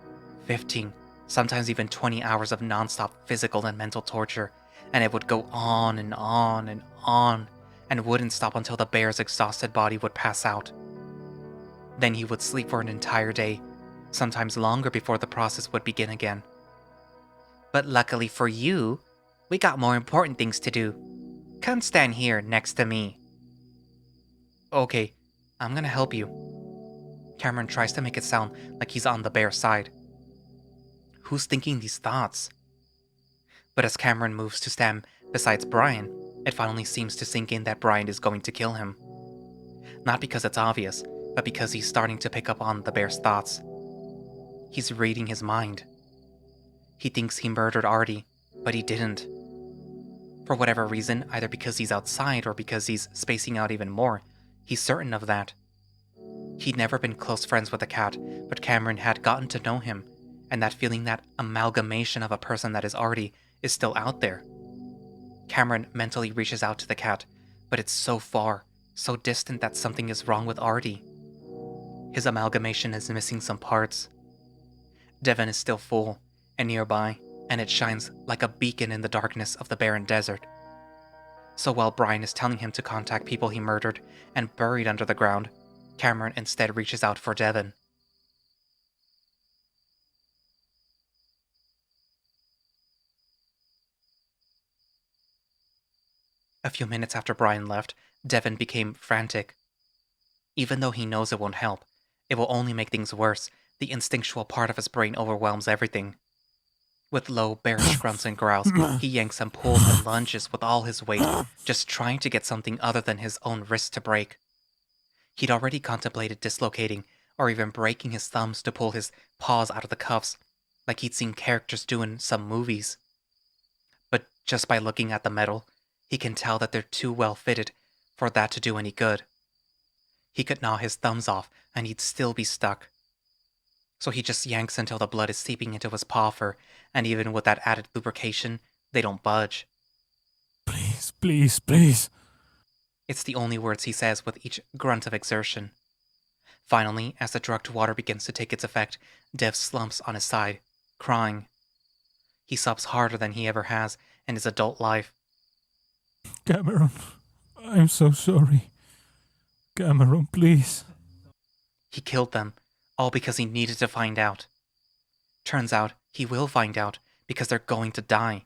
15, sometimes even 20 hours of non-stop physical and mental torture, and it would go on and on and on, and wouldn't stop until the bear's exhausted body would pass out. Then he would sleep for an entire day, sometimes longer before the process would begin again. But luckily for you, we got more important things to do. Come stand here next to me. Okay, I'm gonna help you. Cameron tries to make it sound like he's on the bear's side. Who's thinking these thoughts? But as Cameron moves to stand beside Brian, it finally seems to sink in that Brian is going to kill him. Not because it's obvious, but because he's starting to pick up on the bear's thoughts. He's reading his mind. He thinks he murdered Artie, but he didn't. For whatever reason, either because he's outside or because he's spacing out even more, he's certain of that. He'd never been close friends with the cat, but Cameron had gotten to know him, and that feeling, that amalgamation of a person that is Artie, is still out there. Cameron mentally reaches out to the cat, but it's so far, so distant that something is wrong with Artie. His amalgamation is missing some parts. Devon is still full and nearby, and it shines like a beacon in the darkness of the barren desert. So while Brian is telling him to contact people he murdered and buried under the ground, Cameron instead reaches out for Devon. A few minutes after Brian left, Devon became frantic. Even though he knows it won't help, it will only make things worse. The instinctual part of his brain overwhelms everything. With low, bearish grunts and growls, he yanks and pulls and lunges with all his weight, just trying to get something other than his own wrist to break. He'd already contemplated dislocating or even breaking his thumbs to pull his paws out of the cuffs, like he'd seen characters do in some movies. But just by looking at the metal, he can tell that they're too well fitted for that to do any good. He could gnaw his thumbs off and he'd still be stuck. So he just yanks until the blood is seeping into his paw fur, and even with that added lubrication, they don't budge. Please, please, please. It's the only words he says with each grunt of exertion. Finally, as the drugged water begins to take its effect, Dev slumps on his side, crying. He sobs harder than he ever has in his adult life. Cameron, I'm so sorry. Cameron, please. He killed them, all because he needed to find out. Turns out, he will find out, because they're going to die.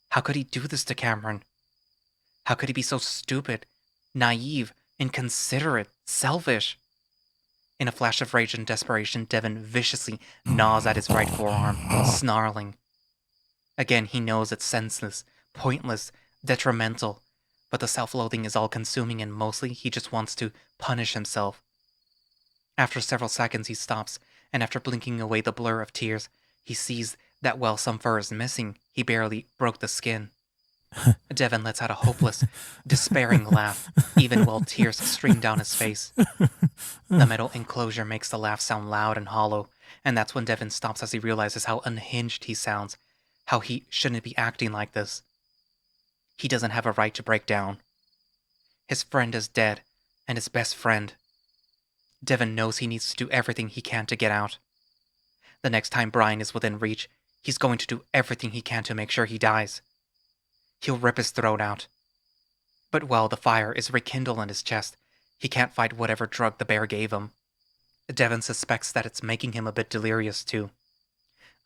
How could he do this to Cameron? How could he be so stupid, naive, inconsiderate, selfish? In a flash of rage and desperation, Devon viciously gnaws at his right forearm, snarling. Again, he knows it's senseless, pointless, detrimental, but the self-loathing is all-consuming and mostly he just wants to punish himself. After several seconds, he stops, and after blinking away the blur of tears, he sees that while some fur is missing, he barely broke the skin. Devon lets out a hopeless, despairing laugh, even while tears stream down his face. The metal enclosure makes the laugh sound loud and hollow, and that's when Devon stops as he realizes how unhinged he sounds, how he shouldn't be acting like this. He doesn't have a right to break down. His friend is dead, and his best friend. Devon knows he needs to do everything he can to get out. The next time Brian is within reach, he's going to do everything he can to make sure he dies. He'll rip his throat out. But while the fire is rekindled in his chest, he can't fight whatever drug the bear gave him. Devon suspects that it's making him a bit delirious too.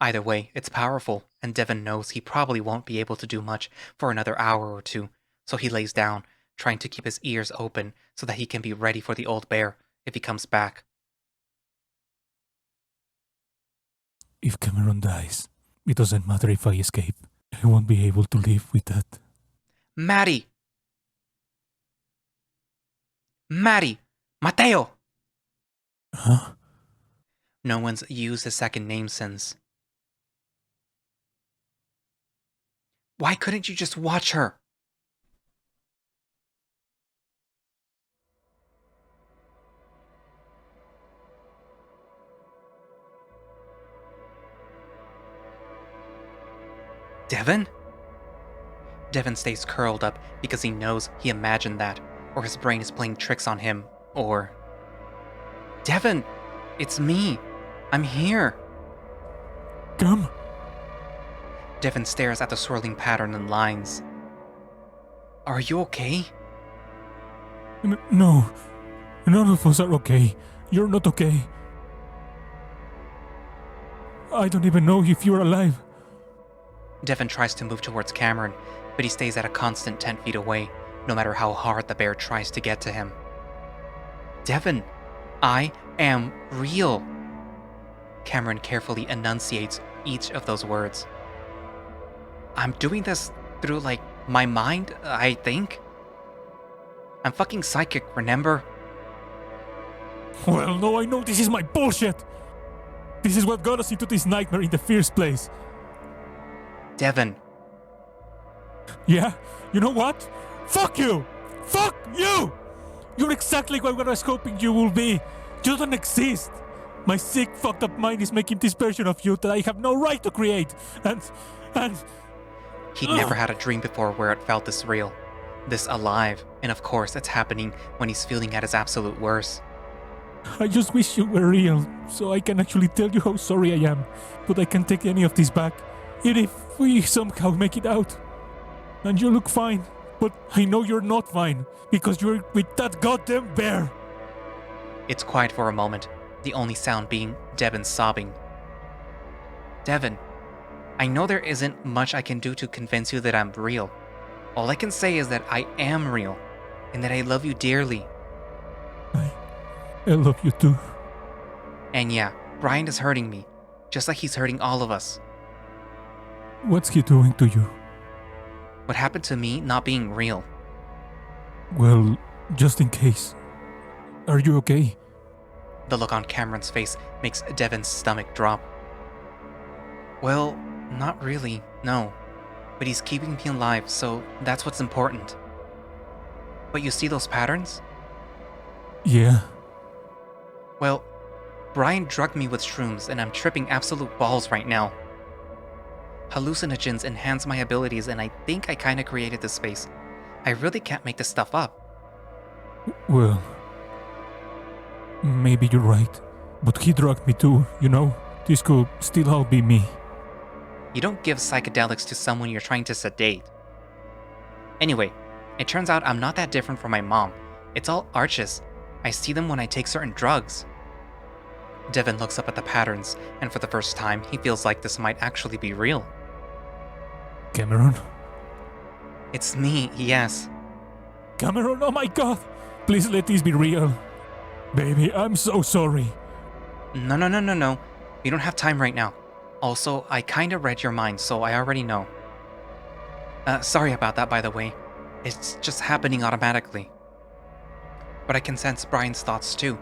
Either way, it's powerful, and Devon knows he probably won't be able to do much for another hour or two, so he lays down, trying to keep his ears open so that he can be ready for the old bear if he comes back. If Cameron dies, it doesn't matter if I escape. I won't be able to live with that. Maddie! Maddie! Mateo! Huh? No one's used his second name since. Why couldn't you just watch her? Devon? Devon stays curled up because he knows he imagined that, or his brain is playing tricks on him, or... Devon! It's me! I'm here! Come! Devon stares at the swirling pattern and lines. Are you okay? No. None of us are okay. You're not okay. I don't even know if you're alive. Devon tries to move towards Cameron, but he stays at a constant 10 feet away, no matter how hard the bear tries to get to him. Devon, I am real. Cameron carefully enunciates each of those words. I'm doing this through, my mind, I think. I'm fucking psychic, remember? Well, no, I know this is my bullshit. This is what got us into this nightmare in the first place. Devon. Yeah? You know what? Fuck you! Fuck you! You're exactly what I was hoping you will be. You don't exist. My sick, fucked up mind is making this version of you that I have no right to create. And... He'd never had a dream before where it felt this real, this alive, and of course it's happening when he's feeling at his absolute worst. I just wish you were real, so I can actually tell you how sorry I am. But I can't take any of this back, even if we somehow make it out. And you look fine, but I know you're not fine, because you're with that goddamn bear. It's quiet for a moment, the only sound being Devon sobbing. Devon, I know there isn't much I can do to convince you that I'm real. All I can say is that I am real, and that I love you dearly. I love you too. And yeah, Brian is hurting me, just like he's hurting all of us. What's he doing to you? What happened to me not being real? Well, just in case. Are you okay? The look on Cameron's face makes Devon's stomach drop. Well, not really, no. But he's keeping me alive, so that's what's important. But you see those patterns? Yeah. Well, Brian drugged me with shrooms and I'm tripping absolute balls right now. Hallucinogens enhance my abilities and I think I kinda created this space. I really can't make this stuff up. Well, maybe you're right. But he drugged me too, you know? This could still all be me. You don't give psychedelics to someone you're trying to sedate. Anyway, it turns out I'm not that different from my mom. It's all arches. I see them when I take certain drugs. Devon looks up at the patterns, and for the first time, he feels like this might actually be real. Cameron? It's me, yes. Cameron, oh my god! Please let this be real. Baby, I'm so sorry. No. We don't have time right now. Also, I kinda read your mind, so I already know. Sorry about that, by the way. It's just happening automatically. But I can sense Brian's thoughts too,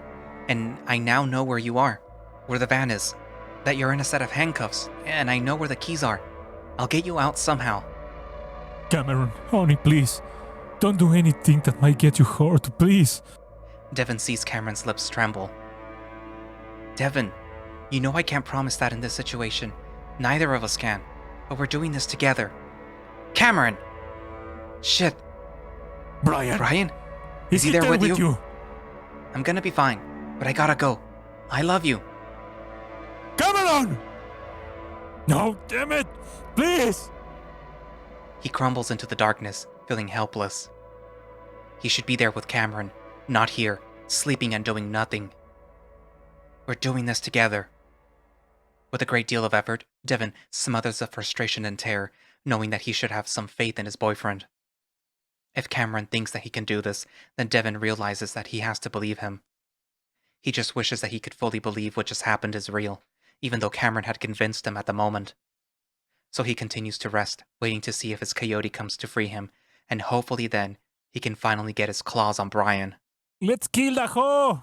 and I now know where you are, where the van is, that you're in a set of handcuffs, and I know where the keys are. I'll get you out somehow. Cameron, honey, please. Don't do anything that might get you hurt, please. Devon sees Cameron's lips tremble. Devon, you know I can't promise that in this situation. Neither of us can, but we're doing this together. Cameron! Shit. Brian? Is he there with you? I'm gonna be fine, but I gotta go. I love you. Cameron! No, damn it! Please! He crumbles into the darkness, feeling helpless. He should be there with Cameron, not here, sleeping and doing nothing. We're doing this together. With a great deal of effort, Devon smothers the frustration and terror, knowing that he should have some faith in his boyfriend. If Cameron thinks that he can do this, then Devon realizes that he has to believe him. He just wishes that he could fully believe what just happened is real, even though Cameron had convinced him at the moment. So he continues to rest, waiting to see if his coyote comes to free him, and hopefully then he can finally get his claws on Brian. Let's kill the hoe!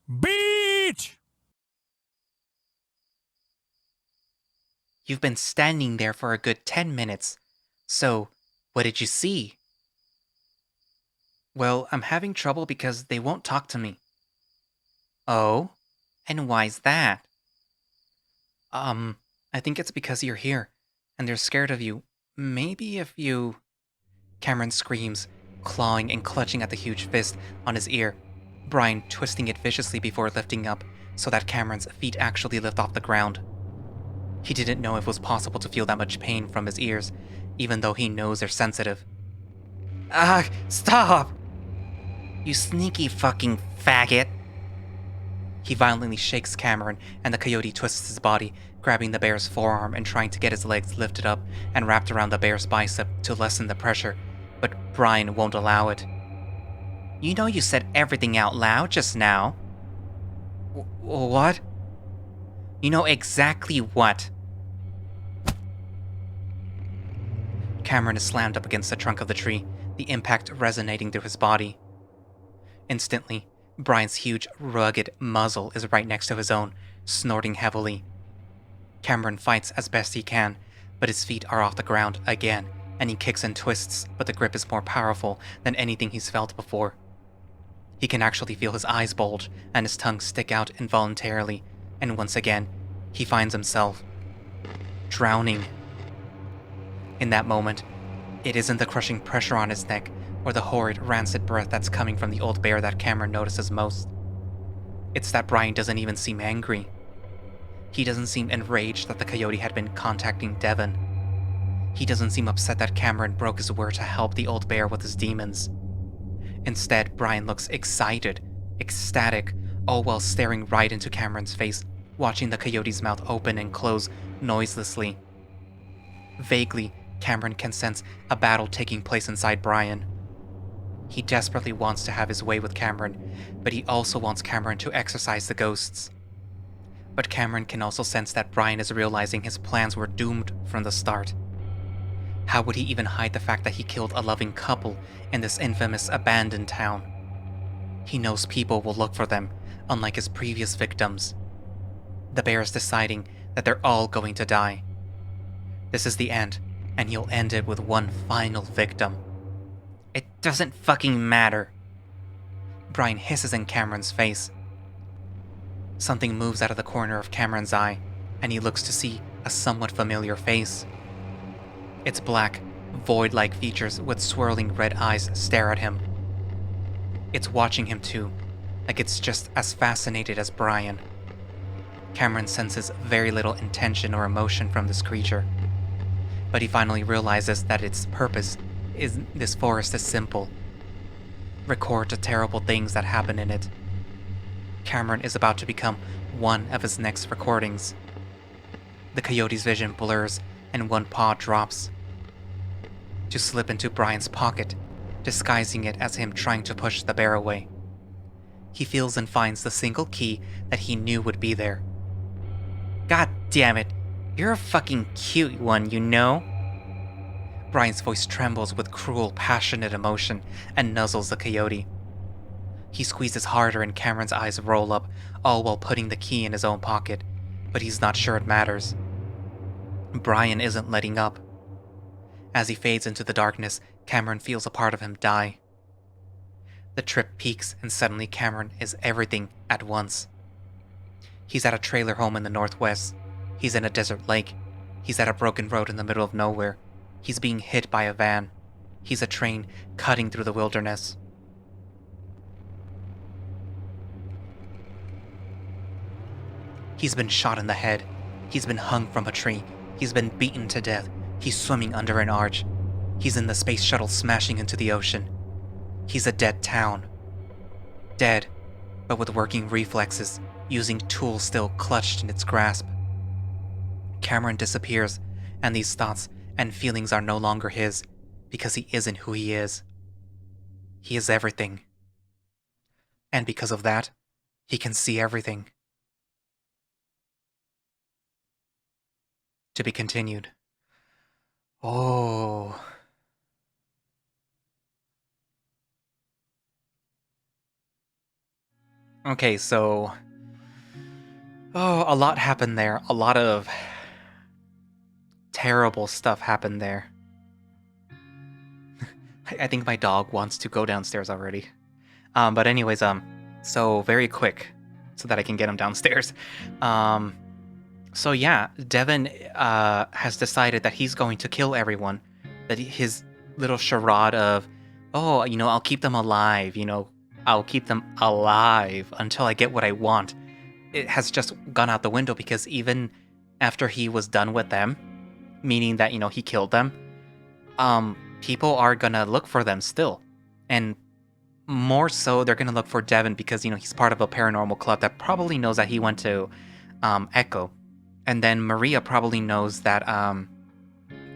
Bitch! You've been standing there for a good 10 minutes. So, what did you see? Well, I'm having trouble because they won't talk to me. Oh? And why's that? I think it's because you're here, and they're scared of you. Maybe if you... Cameron screams, clawing and clutching at the huge fist on his ear, Brian twisting it viciously before lifting up, so that Cameron's feet actually lift off the ground. He didn't know if it was possible to feel that much pain from his ears, even though he knows they're sensitive. Stop! You sneaky fucking faggot! He violently shakes Cameron, and the coyote twists his body, grabbing the bear's forearm and trying to get his legs lifted up and wrapped around the bear's bicep to lessen the pressure, but Brian won't allow it. You know you said everything out loud just now. What? You know exactly what. Cameron is slammed up against the trunk of the tree, the impact resonating through his body. Instantly, Brian's huge, rugged muzzle is right next to his own, snorting heavily. Cameron fights as best he can, but his feet are off the ground again, and he kicks and twists, but the grip is more powerful than anything he's felt before. He can actually feel his eyes bulge and his tongue stick out involuntarily, and once again, he finds himself drowning. In that moment, it isn't the crushing pressure on his neck or the horrid, rancid breath that's coming from the old bear that Cameron notices most. It's that Brian doesn't even seem angry. He doesn't seem enraged that the coyote had been contacting Devon. He doesn't seem upset that Cameron broke his word to help the old bear with his demons. Instead, Brian looks excited, ecstatic, all while staring right into Cameron's face, watching the coyote's mouth open and close noiselessly. Vaguely, Cameron can sense a battle taking place inside Brian. He desperately wants to have his way with Cameron, but he also wants Cameron to exorcise the ghosts. But Cameron can also sense that Brian is realizing his plans were doomed from the start. How would he even hide the fact that he killed a loving couple in this infamous abandoned town? He knows people will look for them, unlike his previous victims. The bear is deciding that they're all going to die. This is the end, and he'll end it with one final victim. It doesn't fucking matter. Brian hisses in Cameron's face. Something moves out of the corner of Cameron's eye, and he looks to see a somewhat familiar face. Its black, void-like features with swirling red eyes stare at him. It's watching him too, like it's just as fascinated as Brian. Cameron senses very little intention or emotion from this creature, but he finally realizes that its purpose in this forest is simple: record the terrible things that happen in it. Cameron is about to become one of his next recordings. The coyote's vision blurs and one paw drops to slip into Brian's pocket, disguising it as him trying to push the bear away. He feels and finds the single key that he knew would be there. God damn it, you're a fucking cute one, you know? Brian's voice trembles with cruel, passionate emotion and nuzzles the coyote. He squeezes harder and Cameron's eyes roll up, all while putting the key in his own pocket, but he's not sure it matters. Brian isn't letting up. As he fades into the darkness, Cameron feels a part of him die. The trip peaks and suddenly Cameron is everything at once. He's at a trailer home in the northwest. He's in a desert lake. He's at a broken road in the middle of nowhere. He's being hit by a van. He's a train cutting through the wilderness. He's been shot in the head. He's been hung from a tree. He's been beaten to death. He's swimming under an arch. He's in the space shuttle smashing into the ocean. He's a dead town. Dead, but with working reflexes, using tools still clutched in its grasp. Cameron disappears, and these thoughts and feelings are no longer his, because he isn't who he is. He is everything. And because of that, he can see everything. To be continued. Oh. Okay, so... a lot happened there. A lot of terrible stuff happened there. I think my dog wants to go downstairs already. But anyways, so very quick, so that I can get him downstairs. So yeah, Devon has decided that he's going to kill everyone. That his little charade of, I'll keep them alive, I'll keep them alive until I get what I want, it has just gone out the window, because even after he was done with them, meaning that, he killed them, people are gonna look for them still. And more so, they're gonna look for Devon because, he's part of a paranormal club that probably knows that he went to Echo. And then Maria probably knows that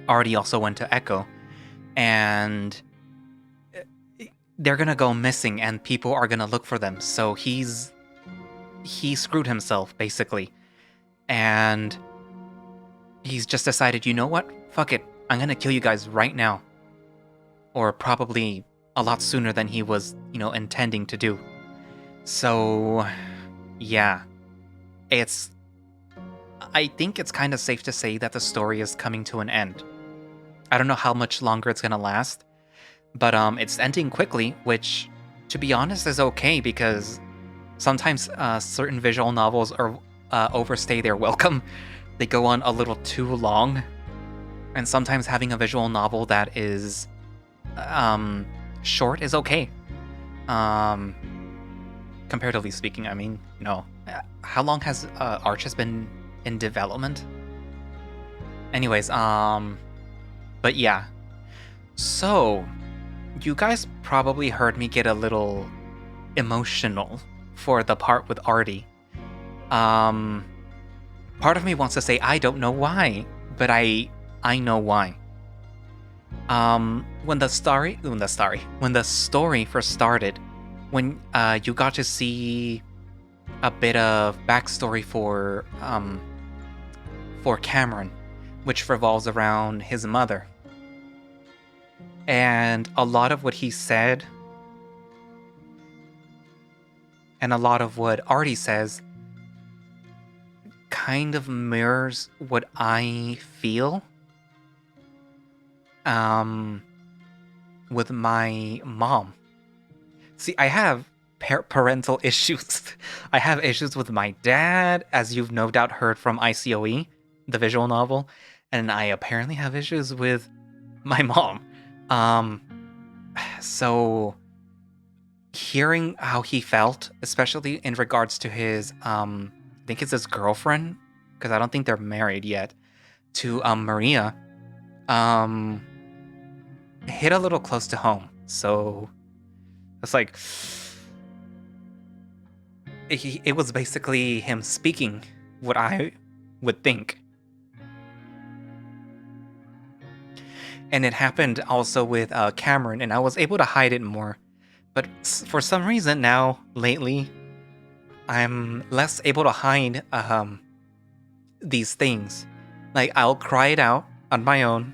Artie also went to Echo. And they're gonna go missing and people are gonna look for them. So he screwed himself, basically. And he's just decided, you know what? Fuck it. I'm gonna kill you guys right now. Or probably a lot sooner than he was, intending to do. So, yeah. I think it's kind of safe to say that the story is coming to an end. I don't know how much longer it's gonna last, but it's ending quickly, which, to be honest, is okay, because sometimes certain visual novels overstay their welcome. They go on a little too long, and sometimes having a visual novel that is short is okay. Comparatively speaking, I mean, how long has Arches been in development? Anyways, but yeah. So, you guys probably heard me get a little emotional for the part with Artie. Part of me wants to say I don't know why, but I know why. When the story first started, when you got to see a bit of backstory for Cameron, which revolves around his mother. And a lot of what he said and a lot of what Artie says kind of mirrors what I feel with my mom. See, I have parental issues. I have issues with my dad, as you've no doubt heard from ICOE, the visual novel, and I apparently have issues with my mom. So hearing how he felt, especially in regards to his, I think it's his girlfriend, because I don't think they're married yet, to Maria, um, hit a little close to home. So it's like, it was basically him speaking what I would think. And it happened also with Cameron, and I was able to hide it more. But for some reason now, lately, I'm less able to hide these things. Like, I'll cry it out on my own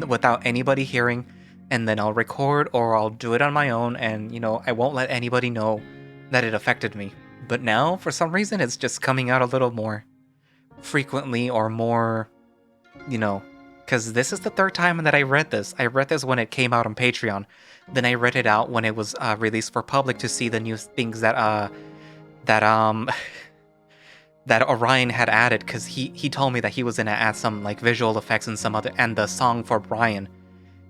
without anybody hearing, and then I'll record or I'll do it on my own, and, I won't let anybody know that it affected me. But now, for some reason, it's just coming out a little more frequently or more, because this is the third time that I read this. I read this when it came out on Patreon. Then I read it out when it was released for public to see the new things that that Orion had added, because he told me that he was gonna add some like visual effects and some other, and the song for Brian,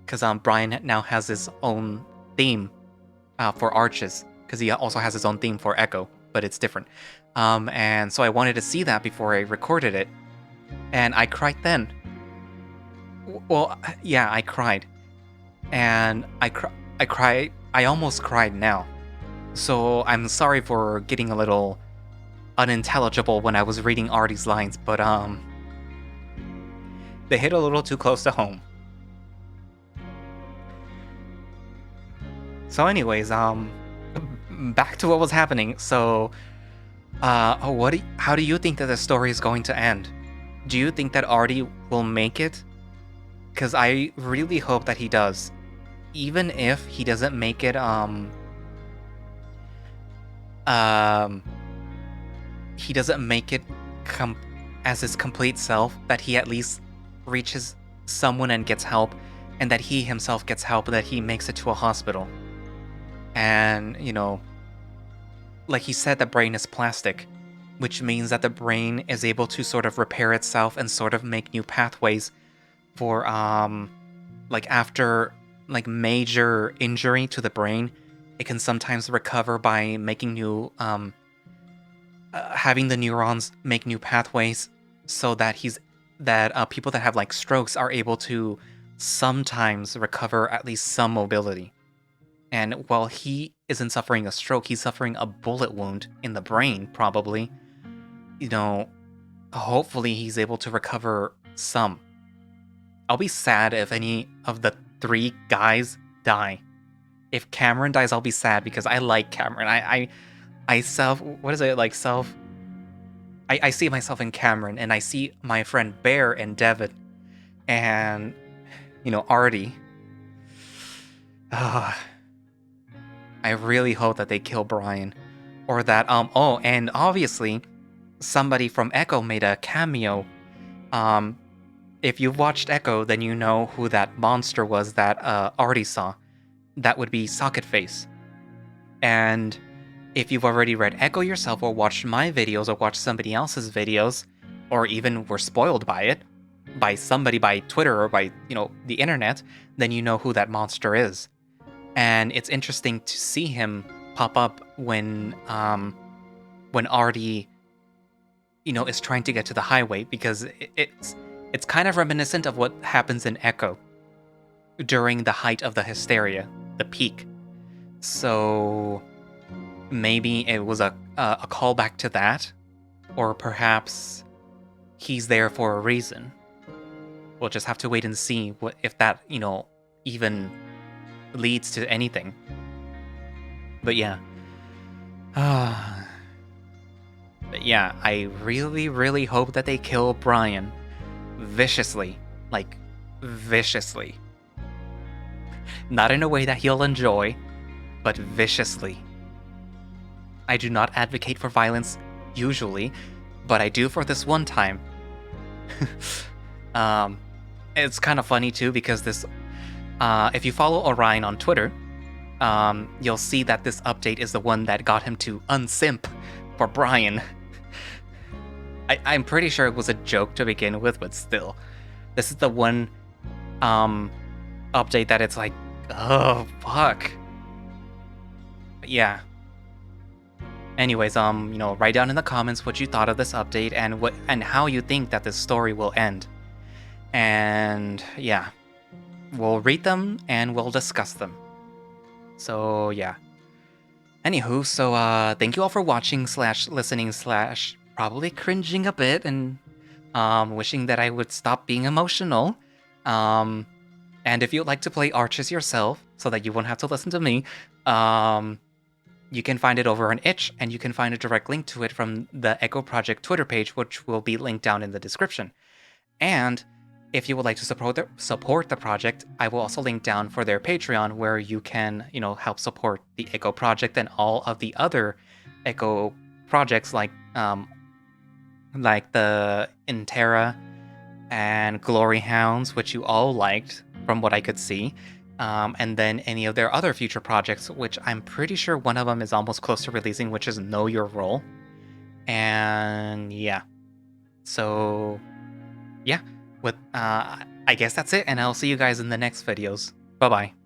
because Brian now has his own theme for Arches, because he also has his own theme for Echo, but it's different. And so I wanted to see that before I recorded it, and I cried then. Well, yeah, I cried, and I cried. I almost cried now. So I'm sorry for getting a little unintelligible when I was reading Artie's lines, but they hit a little too close to home. So anyways, back to what was happening. So how do you think that the story is going to end? Do you think that Artie will make it? Because I really hope that he does. Even if he doesn't make it he doesn't make it as his complete self, that he at least reaches someone and gets help, and that he himself gets help, that he makes it to a hospital. And, like he said, the brain is plastic, which means that the brain is able to sort of repair itself and sort of make new pathways for, like after like major injury to the brain, it can sometimes recover by making new, having the neurons make new pathways, so that people that have like strokes are able to sometimes recover at least some mobility. And while he isn't suffering a stroke, he's suffering a bullet wound in the brain, probably. Hopefully he's able to recover some. I'll be sad if any of the 3 guys die. If Cameron dies, I'll be sad, because I like Cameron. I see myself in Cameron, and I see my friend Bear and Devon, and, Artie. I really hope that they kill Brian. Or that, and obviously, somebody from Echo made a cameo. If you've watched Echo, then you know who that monster was that Artie saw. That would be Socket Face. And if you've already read Echo yourself, or watched my videos, or watched somebody else's videos, or even were spoiled by it, by somebody by Twitter or by, the internet, then you know who that monster is. And it's interesting to see him pop up when Artie, is trying to get to the highway, because it's kind of reminiscent of what happens in Echo during the height of the hysteria, the peak. So maybe it was a callback to that, or perhaps he's there for a reason. We'll just have to wait and see if that, even leads to anything. But yeah. But yeah, I really, really hope that they kill Brian viciously. Like, viciously. Not in a way that he'll enjoy, but viciously. I do not advocate for violence usually, but I do for this one time. It's kind of funny too, because this, if you follow Orion on Twitter, you'll see that this update is the one that got him to unsimp for Brian. I'm pretty sure it was a joke to begin with, but still. This is the one update that it's like, oh, fuck. But yeah. Anyways, write down in the comments what you thought of this update and how you think that this story will end. And yeah, we'll read them and we'll discuss them. So yeah. Anywho, so thank you all for watching / listening / probably cringing a bit and wishing that I would stop being emotional. And if you'd like to play Arches yourself, so that you won't have to listen to me, you can find it over on Itch, and you can find a direct link to it from the Echo Project Twitter page, which will be linked down in the description. And if you would like to support the project, I will also link down for their Patreon, where you can, help support the Echo Project and all of the other Echo projects like the Intera and Glory Hounds, which you all liked from what I could see. And then any of their other future projects, which I'm pretty sure one of them is almost close to releasing, which is Know Your Role. And yeah. So yeah, I guess that's it, and I'll see you guys in the next videos. Bye-bye.